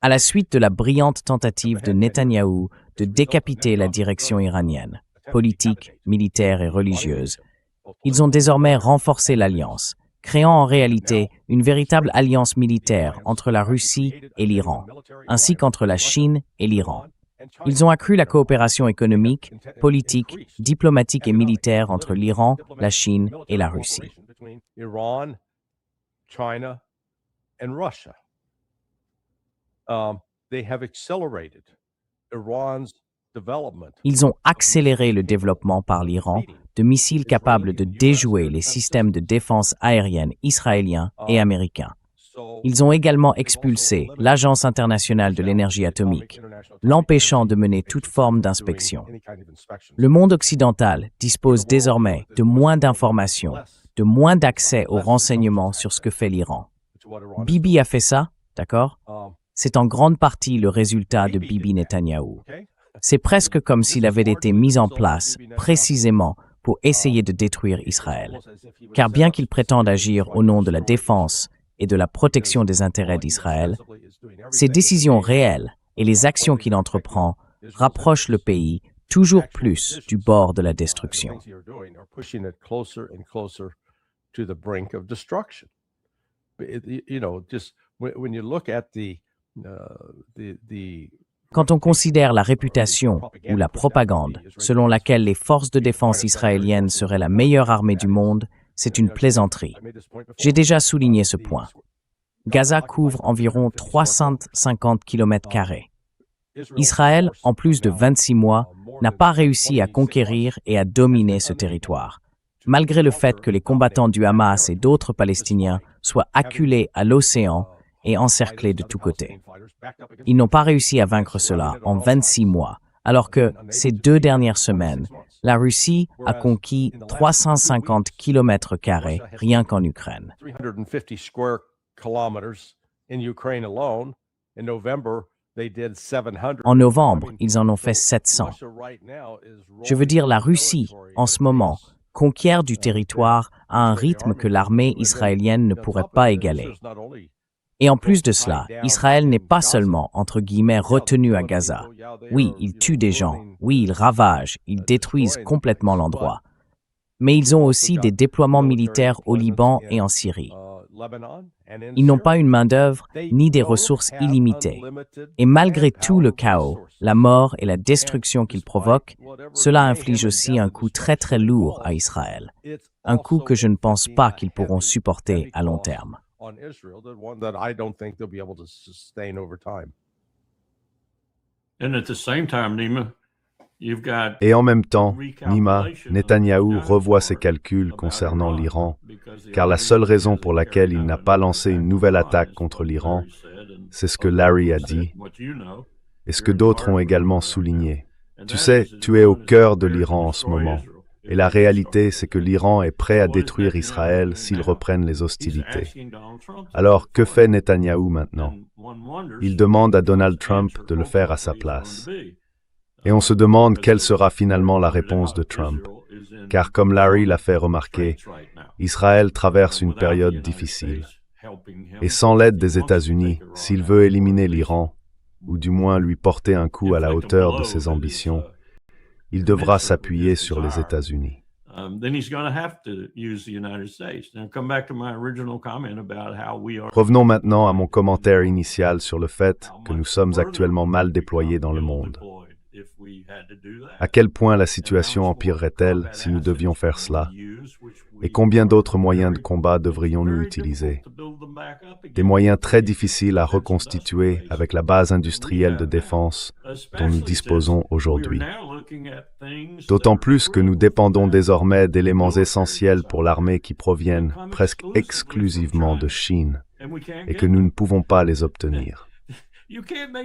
À la suite de la brillante tentative de Netanyahou de décapiter la direction iranienne, politique, militaire et religieuse, ils ont désormais renforcé l'alliance, créant en réalité une véritable alliance militaire entre la Russie et l'Iran, ainsi qu'entre la Chine et l'Iran. Ils ont accru la coopération économique, politique, diplomatique et militaire entre l'Iran, la Chine et la Russie. Ils ont accéléré le développement par l'Iran de missiles capables de déjouer les systèmes de défense aérienne israéliens et américains. Ils ont également expulsé l'Agence internationale de l'énergie atomique, l'empêchant de mener toute forme d'inspection. Le monde occidental dispose désormais de moins d'informations, de moins d'accès aux renseignements sur ce que fait l'Iran. Bibi a fait ça, d'accord? C'est en grande partie le résultat de Bibi Netanyahou. C'est presque comme s'il avait été mis en place précisément pour essayer de détruire Israël. Car bien qu'il prétende agir au nom de la défense et de la protection des intérêts d'Israël, ses décisions réelles et les actions qu'il entreprend rapprochent le pays toujours plus du bord de la destruction. Quand on considère la réputation ou la propagande selon laquelle les forces de défense israéliennes seraient la meilleure armée du monde, c'est une plaisanterie. J'ai déjà souligné ce point. Gaza couvre environ 350 km². Israël, en plus de 26 mois, n'a pas réussi à conquérir et à dominer ce territoire, malgré le fait que les combattants du Hamas et d'autres Palestiniens soient acculés à l'océan et encerclés de tous côtés. Ils n'ont pas réussi à vaincre cela en 26 mois, alors que, ces 2 dernières semaines, la Russie a conquis 350 km² rien qu'en Ukraine. En novembre, ils en ont fait 700. Je veux dire, la Russie, en ce moment, conquiert du territoire à un rythme que l'armée israélienne ne pourrait pas égaler. Et en plus de cela, Israël n'est pas seulement, entre guillemets, retenu à Gaza. Oui, ils tuent des gens, oui, ils ravagent, ils détruisent complètement l'endroit. Mais ils ont aussi des déploiements militaires au Liban et en Syrie. Ils n'ont pas une main-d'œuvre ni des ressources illimitées. Et malgré tout le chaos, la mort et la destruction qu'ils provoquent, cela inflige aussi un coût très très lourd à Israël. Un coût que je ne pense pas qu'ils pourront supporter à long terme. Et en même temps, Nima, Netanyahou revoit ses calculs concernant l'Iran, car la seule raison pour laquelle il n'a pas lancé une nouvelle attaque contre l'Iran, c'est ce que Larry a dit, et ce que d'autres ont également souligné. Tu sais, tu es au cœur de l'Iran en ce moment, et la réalité, c'est que l'Iran est prêt à détruire Israël s'ils reprennent les hostilités. Alors, que fait Netanyahou maintenant? Il demande à Donald Trump de le faire à sa place. Et on se demande quelle sera finalement la réponse de Trump. Car comme Larry l'a fait remarquer, Israël traverse une période difficile. Et sans l'aide des États-Unis, s'il veut éliminer l'Iran, ou du moins lui porter un coup à la hauteur de ses ambitions, il devra s'appuyer sur les États-Unis. Revenons maintenant à mon commentaire initial sur le fait que nous sommes actuellement mal déployés dans le monde. À quel point la situation empirerait-elle si nous devions faire cela? Et combien d'autres moyens de combat devrions-nous utiliser? Des moyens très difficiles à reconstituer avec la base industrielle de défense dont nous disposons aujourd'hui. D'autant plus que nous dépendons désormais d'éléments essentiels pour l'armée qui proviennent presque exclusivement de Chine et que nous ne pouvons pas les obtenir.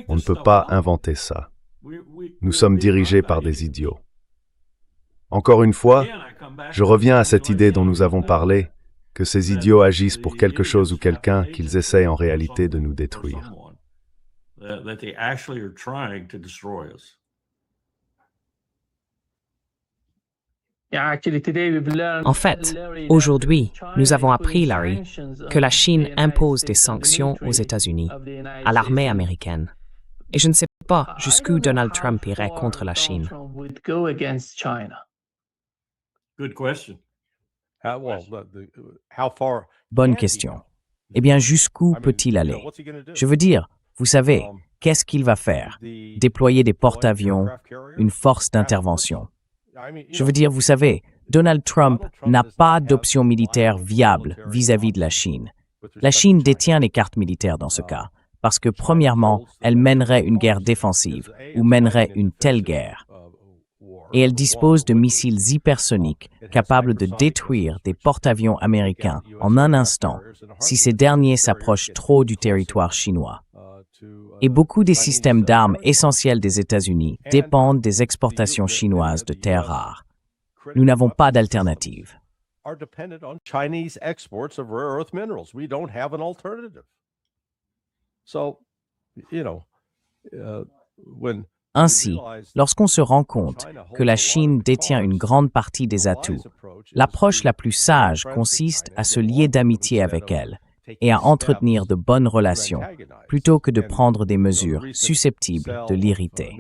On ne peut pas inventer ça. Nous sommes dirigés par des idiots. Encore une fois, je reviens à cette idée dont nous avons parlé, que ces idiots agissent pour quelque chose ou quelqu'un qu'ils essayent en réalité de nous détruire. En fait, aujourd'hui, nous avons appris, Larry, que la Chine impose des sanctions aux États-Unis, à l'armée américaine. Et je ne sais pas jusqu'où Donald Trump irait contre la Chine. Bonne question. Eh bien, jusqu'où peut-il aller? Je veux dire, vous savez, qu'est-ce qu'il va faire? Déployer des porte-avions, une force d'intervention. Je veux dire, vous savez, Donald Trump n'a pas d'option militaire viable vis-à-vis de la Chine. La Chine détient les cartes militaires dans ce cas, parce que premièrement, elle mènerait une guerre défensive, ou mènerait une telle guerre. Et elle dispose de missiles hypersoniques capables de détruire des porte-avions américains en un instant si ces derniers s'approchent trop du territoire chinois. Et beaucoup des systèmes d'armes essentiels des États-Unis dépendent des exportations chinoises de terres rares. Nous n'avons pas d'alternative. Ainsi, lorsqu'on se rend compte que la Chine détient une grande partie des atouts, l'approche la plus sage consiste à se lier d'amitié avec elle et à entretenir de bonnes relations, plutôt que de prendre des mesures susceptibles de l'irriter.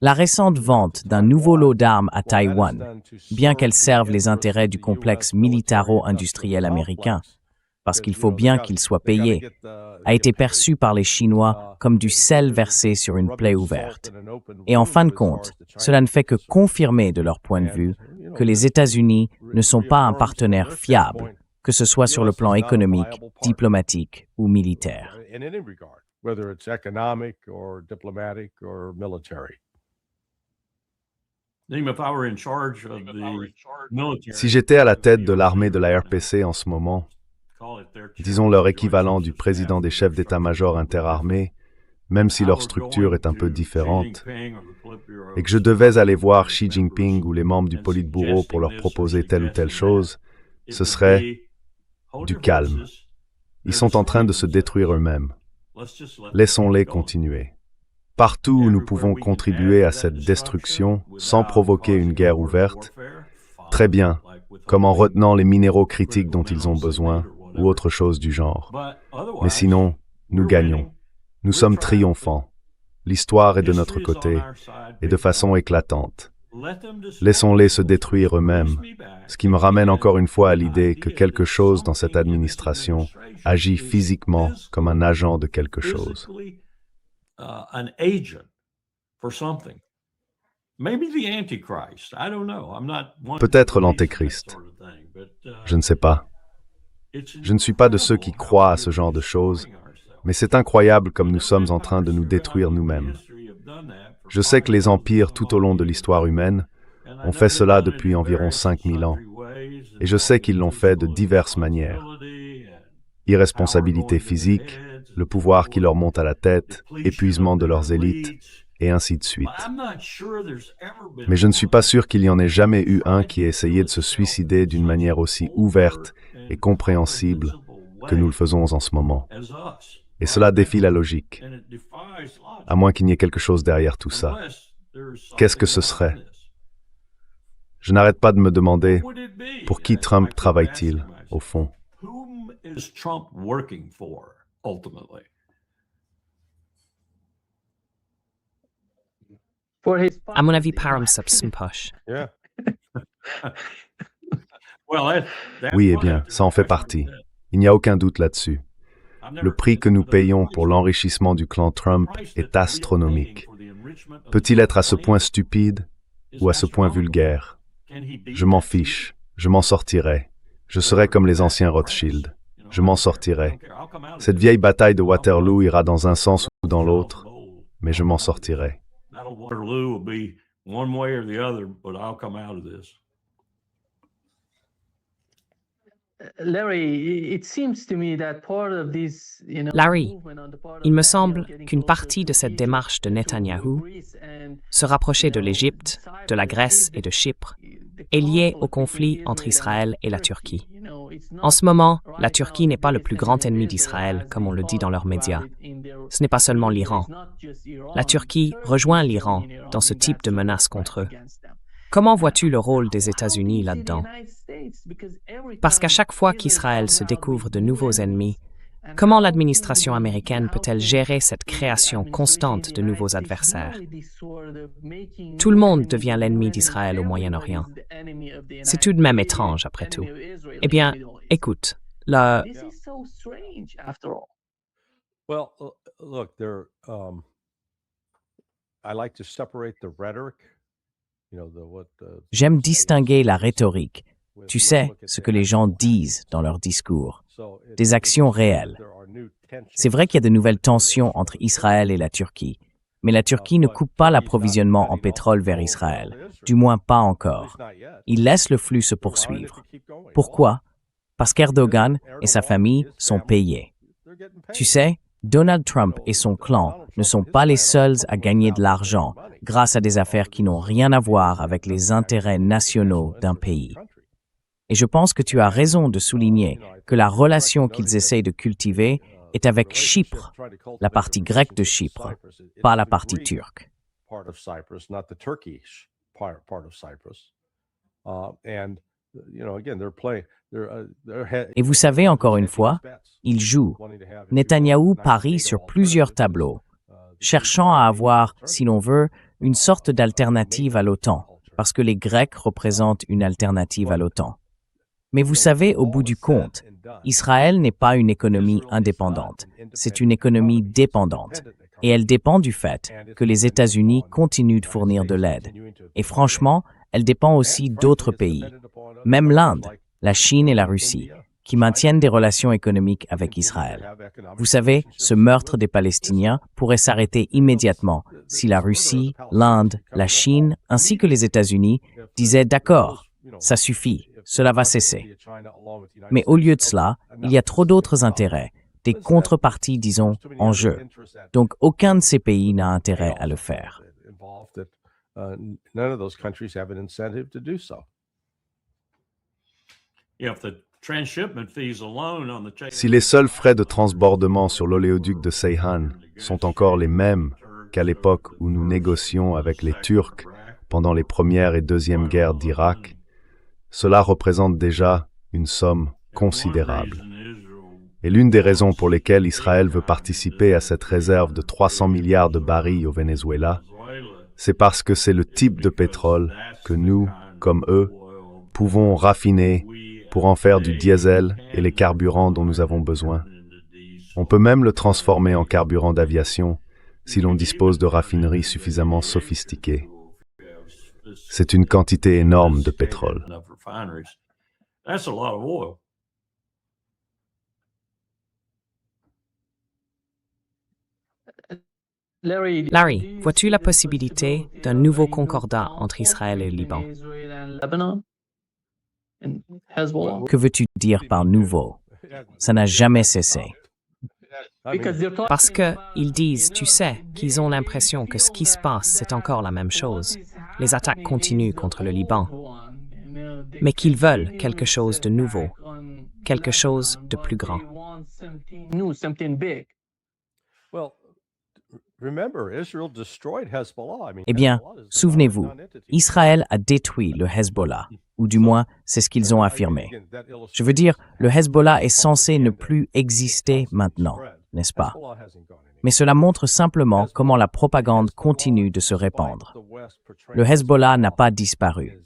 La récente vente d'un nouveau lot d'armes à Taïwan, bien qu'elle serve les intérêts du complexe militaro-industriel américain, parce qu'il faut bien qu'il soit payé, a été perçue par les Chinois comme du sel versé sur une plaie ouverte. Et en fin de compte, cela ne fait que confirmer de leur point de vue que les États-Unis ne sont pas un partenaire fiable, que ce soit sur le plan économique, diplomatique ou militaire. Si j'étais à la tête de l'armée de la RPC en ce moment, disons leur équivalent du président des chefs d'état-major interarmés, même si leur structure est un peu différente, et que je devais aller voir Xi Jinping ou les membres du Politburo pour leur proposer telle ou telle chose, ce serait du calme. Ils sont en train de se détruire eux-mêmes. Laissons-les continuer. Partout où nous pouvons contribuer à cette destruction sans provoquer une guerre ouverte, très bien, comme en retenant les minéraux critiques dont ils ont besoin, ou autre chose du genre. Mais sinon, nous gagnons. Nous sommes triomphants. L'histoire est de notre côté, et de façon éclatante. Laissons-les se détruire eux-mêmes, ce qui me ramène encore une fois à l'idée que quelque chose dans cette administration agit physiquement comme un agent de quelque chose. Peut-être l'Antéchrist. Je ne sais pas. Je ne suis pas de ceux qui croient à ce genre de choses, mais c'est incroyable comme nous sommes en train de nous détruire nous-mêmes. Je sais que les empires tout au long de l'histoire humaine ont fait cela depuis environ 5000 ans, et je sais qu'ils l'ont fait de diverses manières. Irresponsabilité physique, le pouvoir qui leur monte à la tête, épuisement de leurs élites, et ainsi de suite. Mais je ne suis pas sûr qu'il y en ait jamais eu un qui ait essayé de se suicider d'une manière aussi ouverte et compréhensible que nous le faisons en ce moment. Et cela défie la logique, à moins qu'il n'y ait quelque chose derrière tout ça. Qu'est-ce que ce serait? Je n'arrête pas de me demander, pour qui Trump travaille-t-il, au fond? À mon avis, Parham son poche. Yeah. Oui, eh bien, ça en fait partie. Il n'y a aucun doute là-dessus. Le prix que nous payons pour l'enrichissement du clan Trump est astronomique. Peut-il être à ce point stupide ou à ce point vulgaire? Je m'en fiche. Je m'en sortirai. Je serai comme les anciens Rothschild. Je m'en sortirai. Cette vieille bataille de Waterloo ira dans un sens ou dans l'autre, mais je m'en sortirai. Larry, il me semble qu'une partie de cette démarche de Netanyahou, se rapprocher de l'Égypte, de la Grèce et de Chypre, est liée au conflit entre Israël et la Turquie. En ce moment, la Turquie n'est pas le plus grand ennemi d'Israël, comme on le dit dans leurs médias. Ce n'est pas seulement l'Iran. La Turquie rejoint l'Iran dans ce type de menace contre eux. Comment vois-tu le rôle des États-Unis là-dedans? Parce qu'à chaque fois qu'Israël se découvre de nouveaux ennemis, comment l'administration américaine peut-elle gérer cette création constante de nouveaux adversaires? Tout le monde devient l'ennemi d'Israël au Moyen-Orient. C'est tout de même étrange, après tout. Eh bien, écoute, Well, look, I like to separate the rhetoric. J'aime distinguer la rhétorique, tu sais, ce que les gens disent dans leurs discours, des actions réelles. C'est vrai qu'il y a de nouvelles tensions entre Israël et la Turquie, mais la Turquie ne coupe pas l'approvisionnement en pétrole vers Israël, du moins pas encore. Il laisse le flux se poursuivre. Pourquoi? Parce qu'Erdogan et sa famille sont payés. Tu sais, Donald Trump et son clan ne sont pas les seuls à gagner de l'argent grâce à des affaires qui n'ont rien à voir avec les intérêts nationaux d'un pays. Et je pense que tu as raison de souligner que la relation qu'ils essayent de cultiver est avec Chypre, la partie grecque de Chypre, pas la partie turque. Et vous savez, encore une fois, ils jouent. Netanyahou parie sur plusieurs tableaux, cherchant à avoir, si l'on veut, une sorte d'alternative à l'OTAN, parce que les Grecs représentent une alternative à l'OTAN. Mais vous savez, au bout du compte, Israël n'est pas une économie indépendante, c'est une économie dépendante. Et elle dépend du fait que les États-Unis continuent de fournir de l'aide. Et franchement, elle dépend aussi d'autres pays, même l'Inde, la Chine et la Russie, qui maintiennent des relations économiques avec Israël. Vous savez, ce meurtre des Palestiniens pourrait s'arrêter immédiatement si la Russie, l'Inde, la Chine, ainsi que les États-Unis disaient « D'accord, ça suffit, cela va cesser ». Mais au lieu de cela, il y a trop d'autres intérêts, des contreparties, disons, en jeu. Donc aucun de ces pays n'a intérêt à le faire. Si les seuls frais de transbordement sur l'oléoduc de Ceyhan sont encore les mêmes qu'à l'époque où nous négocions avec les Turcs pendant les premières et deuxièmes guerres d'Irak, cela représente déjà une somme considérable. Et l'une des raisons pour lesquelles Israël veut participer à cette réserve de 300 milliards de barils au Venezuela, c'est parce que c'est le type de pétrole que nous, comme eux, pouvons raffiner pour en faire du diesel et les carburants dont nous avons besoin. On peut même le transformer en carburant d'aviation si l'on dispose de raffineries suffisamment sophistiquées. C'est une quantité énorme de pétrole. Larry, vois-tu la possibilité d'un nouveau concordat entre Israël et le Liban? Que veux-tu dire par nouveau? Ça n'a jamais cessé. Parce qu'ils disent, tu sais, qu'ils ont l'impression que ce qui se passe, c'est encore la même chose. Les attaques continuent contre le Liban. Mais qu'ils veulent quelque chose de nouveau, quelque chose de plus grand. Eh bien, souvenez-vous, Israël a détruit le Hezbollah, ou du moins, c'est ce qu'ils ont affirmé. Je veux dire, le Hezbollah est censé ne plus exister maintenant, n'est-ce pas? Mais cela montre simplement comment la propagande continue de se répandre. Le Hezbollah n'a pas disparu.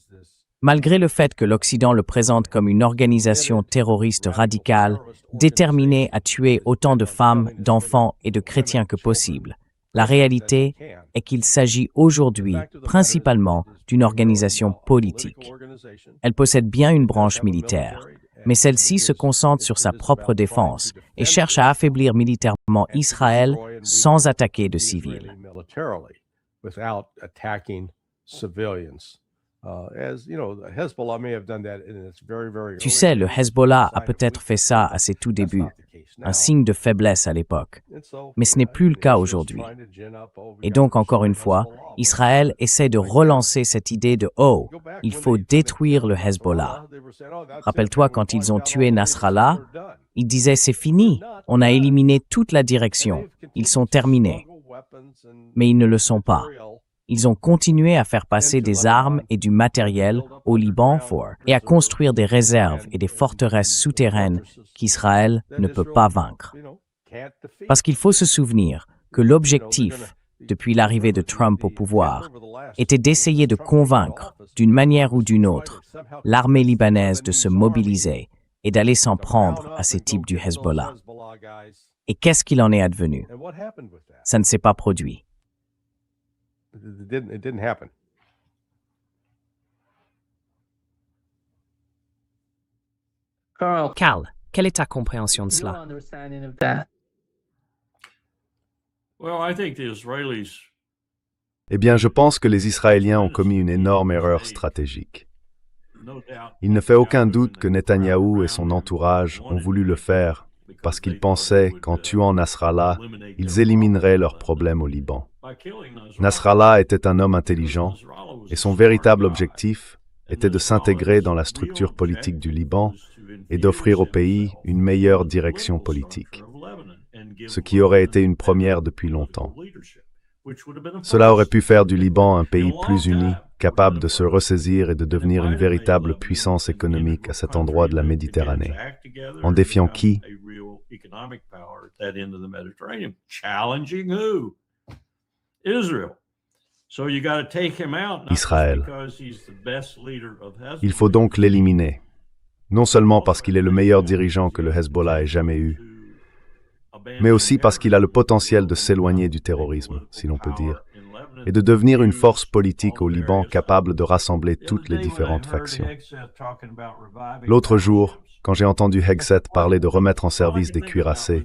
Malgré le fait que l'Occident le présente comme une organisation terroriste radicale, déterminée à tuer autant de femmes, d'enfants et de chrétiens que possible, la réalité est qu'il s'agit aujourd'hui principalement d'une organisation politique. Elle possède bien une branche militaire, mais celle-ci se concentre sur sa propre défense et cherche à affaiblir militairement Israël sans attaquer de civils. Tu sais, le Hezbollah a peut-être fait ça à ses tout débuts, un signe de faiblesse à l'époque. Mais ce n'est plus le cas aujourd'hui. Et donc, encore une fois, Israël essaie de relancer cette idée de « Oh, il faut détruire le Hezbollah ». Rappelle-toi, quand ils ont tué Nasrallah, ils disaient « C'est fini, on a éliminé toute la direction, ils sont terminés ». Mais ils ne le sont pas. Ils ont continué à faire passer des armes et du matériel au Liban et à construire des réserves et des forteresses souterraines qu'Israël ne peut pas vaincre. Parce qu'il faut se souvenir que l'objectif, depuis l'arrivée de Trump au pouvoir, était d'essayer de convaincre, d'une manière ou d'une autre, l'armée libanaise de se mobiliser et d'aller s'en prendre à ces types du Hezbollah. Et qu'est-ce qu'il en est advenu? Ça ne s'est pas produit. It didn't happen. Carl, quelle est ta compréhension de cela? Eh bien, je pense que les Israéliens ont commis une énorme erreur stratégique. Il ne fait aucun doute que Netanyahou et son entourage ont voulu le faire parce qu'ils pensaient qu'en tuant Nasrallah, ils élimineraient leurs problèmes au Liban. Nasrallah était un homme intelligent et son véritable objectif était de s'intégrer dans la structure politique du Liban et d'offrir au pays une meilleure direction politique, ce qui aurait été une première depuis longtemps. Cela aurait pu faire du Liban un pays plus uni, capable de se ressaisir et de devenir une véritable puissance économique à cet endroit de la Méditerranée. En défiant qui? Israël. Il faut donc l'éliminer, non seulement parce qu'il est le meilleur dirigeant que le Hezbollah ait jamais eu, mais aussi parce qu'il a le potentiel de s'éloigner du terrorisme, si l'on peut dire, et de devenir une force politique au Liban capable de rassembler toutes les différentes factions. L'autre jour, quand j'ai entendu Hegseth parler de remettre en service des cuirassés,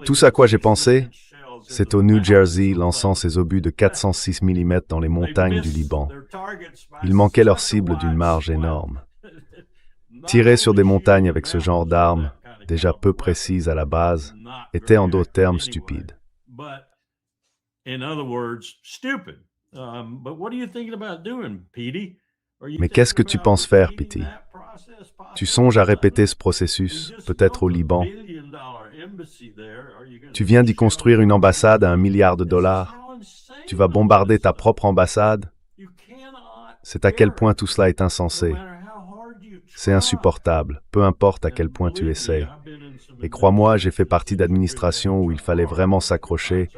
tout ce à quoi j'ai pensé, c'est au New Jersey lançant ses obus de 406 mm dans les montagnes du Liban. Ils manquaient leur cible d'une marge énorme. Tirer sur des montagnes avec ce genre d'armes, déjà peu précises à la base, était en d'autres termes stupide. Mais qu'est-ce que tu penses faire, Petey? Tu songes à répéter ce processus, peut-être au Liban? Tu viens d'y construire une ambassade à $1 milliard. Tu vas bombarder ta propre ambassade? C'est à quel point tout cela est insensé. C'est insupportable, peu importe à quel point tu essayes. Et crois-moi, j'ai fait partie d'administrations où il fallait vraiment s'accrocher,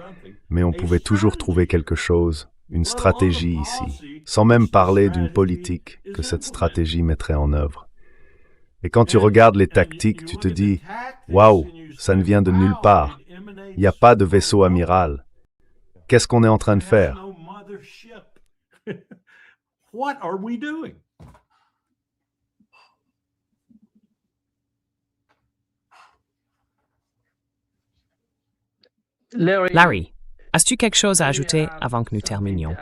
mais on pouvait toujours trouver quelque chose, une stratégie ici, sans même parler d'une politique que cette stratégie mettrait en œuvre. Et quand tu regardes les tactiques, tu te dis « Waouh, ça ne vient de nulle part. Il n'y a pas de vaisseau amiral. Qu'est-ce qu'on est en train de faire ?» What are we doing? Larry, as-tu quelque chose à ajouter avant que nous terminions?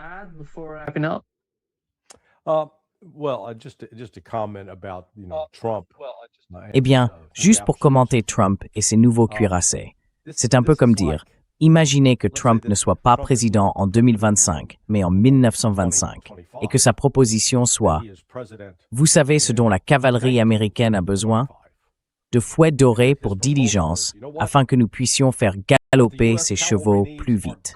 Just a comment about, Trump. Eh bien, juste pour commenter Trump et ses nouveaux cuirassés, c'est un peu comme dire, imaginez que Trump ne soit pas président en 2025, mais en 1925, et que sa proposition soit, vous savez ce dont la cavalerie américaine a besoin? De fouets dorés pour diligence, afin que nous puissions faire galoper ces chevaux plus vite.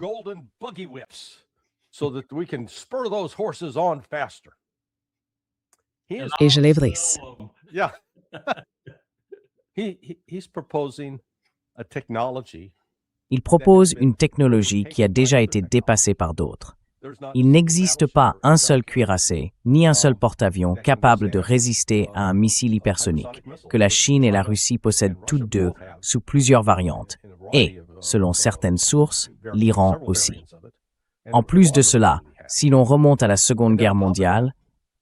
Et je les brise. Yeah. He's proposing a technology. Il propose une technologie qui a déjà été dépassée par d'autres. Il n'existe pas un seul cuirassé, ni un seul porte-avions capable de résister à un missile hypersonique, que la Chine et la Russie possèdent toutes deux sous plusieurs variantes, et, selon certaines sources, l'Iran aussi. En plus de cela, si l'on remonte à la Seconde Guerre mondiale,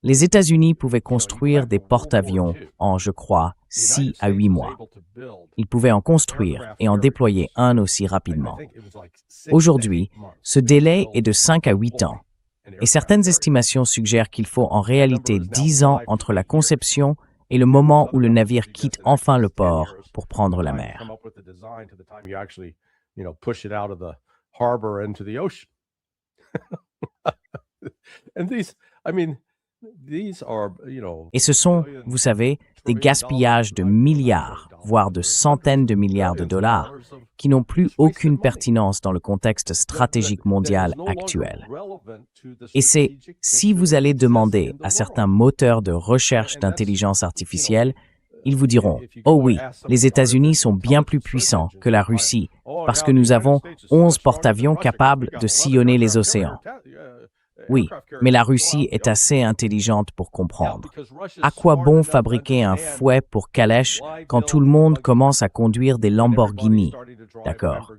les États-Unis pouvaient construire des porte-avions en, je crois, 6 à 8 mois. Ils pouvaient en construire et en déployer un aussi rapidement. Aujourd'hui, ce délai est de 5 à 8 ans, et certaines estimations suggèrent qu'il faut en réalité 10 ans entre la conception et le moment où le navire quitte enfin le port pour prendre la mer. Et ce sont, vous savez, des gaspillages de milliards, voire de centaines de milliards de dollars, qui n'ont plus aucune pertinence dans le contexte stratégique mondial actuel. Et c'est, si vous allez demander à certains moteurs de recherche d'intelligence artificielle, ils vous diront, oh oui, les États-Unis sont bien plus puissants que la Russie, parce que nous avons 11 porte-avions capables de sillonner les océans. Oui, mais la Russie est assez intelligente pour comprendre. À quoi bon fabriquer un fouet pour calèche quand tout le monde commence à conduire des Lamborghini? D'accord.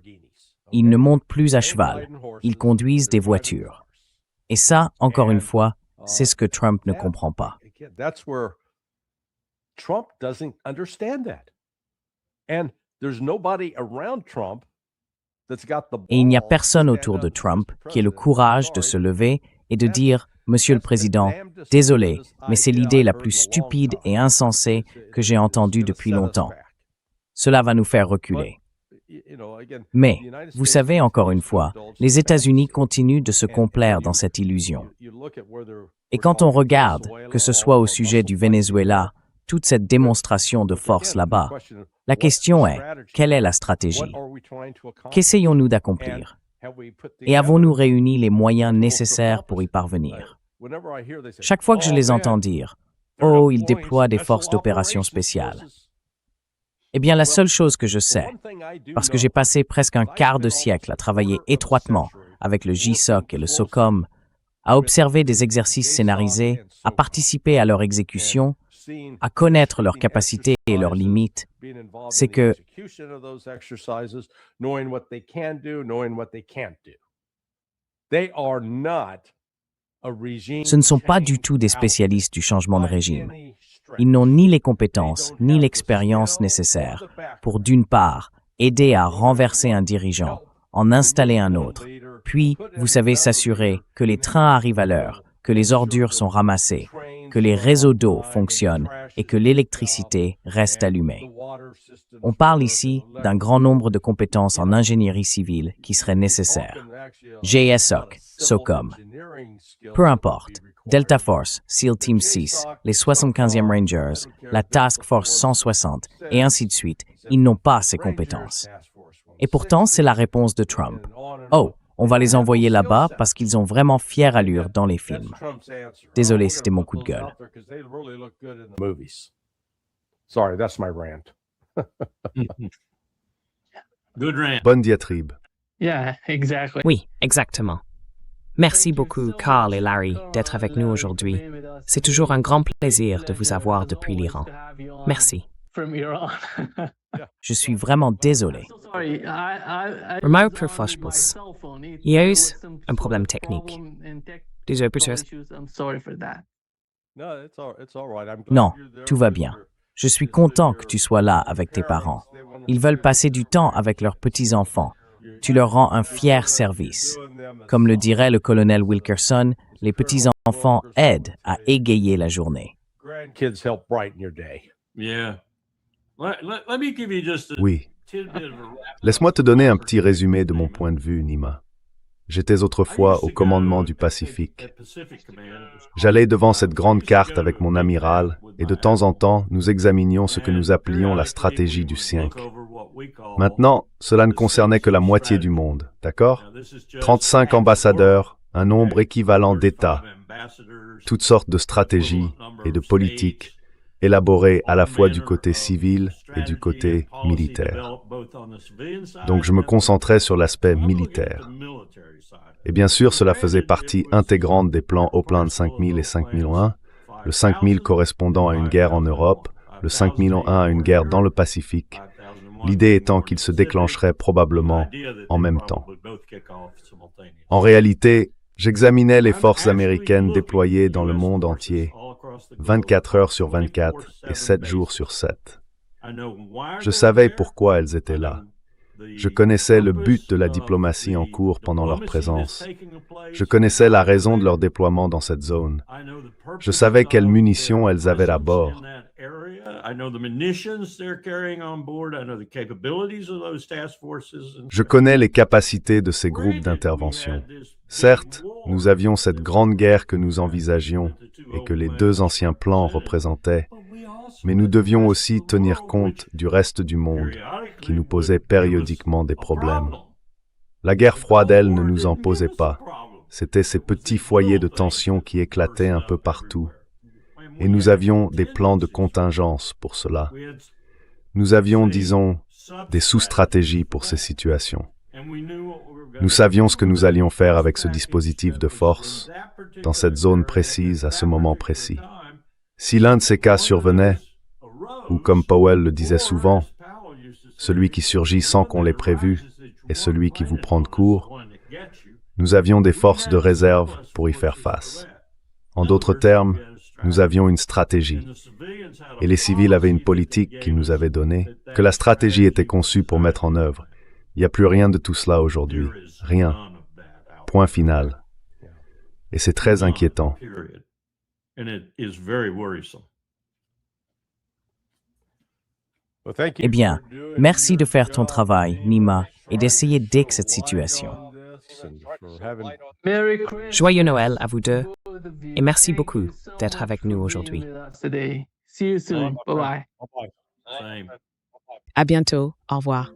Ils ne montent plus à cheval, ils conduisent des voitures. Et ça, encore une fois, c'est ce que Trump ne comprend pas. Trump doesn't understand that. And there's nobody around Trump that's got the Et il n'y a personne autour de Trump qui ait le courage de se lever et de dire « Monsieur le Président, désolé, mais c'est l'idée la plus stupide et insensée que j'ai entendue depuis longtemps. Cela va nous faire reculer. » Mais, vous savez, encore une fois, les États-Unis continuent de se complaire dans cette illusion. Et quand on regarde, que ce soit au sujet du Venezuela, toute cette démonstration de force là-bas, la question est, quelle est la stratégie? Qu'essayons-nous d'accomplir? Et avons-nous réuni les moyens nécessaires pour y parvenir? Chaque fois que je les entends dire, « Oh, ils déploient des forces d'opération spéciales », eh bien, la seule chose que je sais, parce que j'ai passé presque un quart de siècle à travailler étroitement avec le JSOC et le SOCOM, à observer des exercices scénarisés, à participer à leur exécution, à connaître leurs capacités et leurs limites, c'est que ce ne sont pas du tout des spécialistes du changement de régime. Ils n'ont ni les compétences ni l'expérience nécessaires pour, d'une part, aider à renverser un dirigeant, en installer un autre, puis, vous savez, s'assurer que les trains arrivent à l'heure, que les ordures sont ramassées, que les réseaux d'eau fonctionnent et que l'électricité reste allumée. On parle ici d'un grand nombre de compétences en ingénierie civile qui seraient nécessaires. JSOC, SOCOM. Peu importe, Delta Force, SEAL Team 6, les 75e Rangers, la Task Force 160, et ainsi de suite, ils n'ont pas ces compétences. Et pourtant, c'est la réponse de Trump. Oh, On va les envoyer là-bas parce qu'ils ont vraiment fière allure dans les films. Désolé, c'était mon coup de gueule. Sorry, that's my rant. Good rant. Bonne diatribe. Yeah, exactly. Oui, exactement. Merci beaucoup, Carl et Larry, d'être avec nous aujourd'hui. C'est toujours un grand plaisir de vous avoir depuis l'Iran. Merci. From Iran. Je suis vraiment désolé. Sorry, Remarque pour Foshpulse. Il y a eu un problème technique. Désolé pour ça. I'm sorry for that. Non, tout va bien. Je suis content que tu sois là avec tes parents. Ils veulent passer du temps avec leurs petits-enfants. Tu leur rends un fier service. Comme le dirait le colonel Wilkerson, les petits-enfants aident à égayer la journée. Kids help brighten your day. Yeah. Let me give you just a Oui. tidbit of a Laisse-moi te donner un petit résumé de mon point de vue, Nima. J'étais autrefois au commandement du Pacifique. J'allais devant cette grande carte avec mon amiral et de temps en temps, nous examinions ce que nous appelions la stratégie du 5. Maintenant, cela ne concernait que la moitié du monde, d'accord? 35 ambassadeurs, un nombre équivalent d'États, toutes sortes de stratégies et de politiques élaborées à la fois du côté civil et du côté militaire. Donc je me concentrais sur l'aspect militaire. Et bien sûr, cela faisait partie intégrante des plans Opland 5000 et 5001, le 5000 correspondant à une guerre en Europe, le 5001 à une guerre dans le Pacifique, l'idée étant qu'ils se déclencheraient probablement en même temps. En réalité, j'examinais les forces américaines déployées dans le monde entier, 24 heures sur 24 et 7 jours sur 7. Je savais pourquoi elles étaient là. Je connaissais le but de la diplomatie en cours pendant leur présence. Je connaissais la raison de leur déploiement dans cette zone. Je savais quelles munitions elles avaient à bord. Je connais les capacités de ces groupes d'intervention. Certes, nous avions cette grande guerre que nous envisagions et que les deux anciens plans représentaient, mais nous devions aussi tenir compte du reste du monde qui nous posait périodiquement des problèmes. La guerre froide, elle, ne nous en posait pas. C'était ces petits foyers de tension qui éclataient un peu partout. Et nous avions des plans de contingence pour cela. Nous avions, disons, des sous-stratégies pour ces situations. Nous savions ce que nous allions faire avec ce dispositif de force, dans cette zone précise, à ce moment précis. Si l'un de ces cas survenait, ou comme Powell le disait souvent, celui qui surgit sans qu'on l'ait prévu est celui qui vous prend de court, nous avions des forces de réserve pour y faire face. En d'autres termes, nous avions une stratégie. Et les civils avaient une politique qu'ils nous avaient donnée, que la stratégie était conçue pour mettre en œuvre. Il n'y a plus rien de tout cela aujourd'hui. Rien. Point final. Et c'est très inquiétant. Eh bien, merci de faire ton travail, Nima, et d'essayer d'aider cette situation. Merry Christmas. Joyeux Noël à vous deux et merci beaucoup d'être avec nous aujourd'hui. See you soon. Bye bye. Same. À bientôt. Au revoir.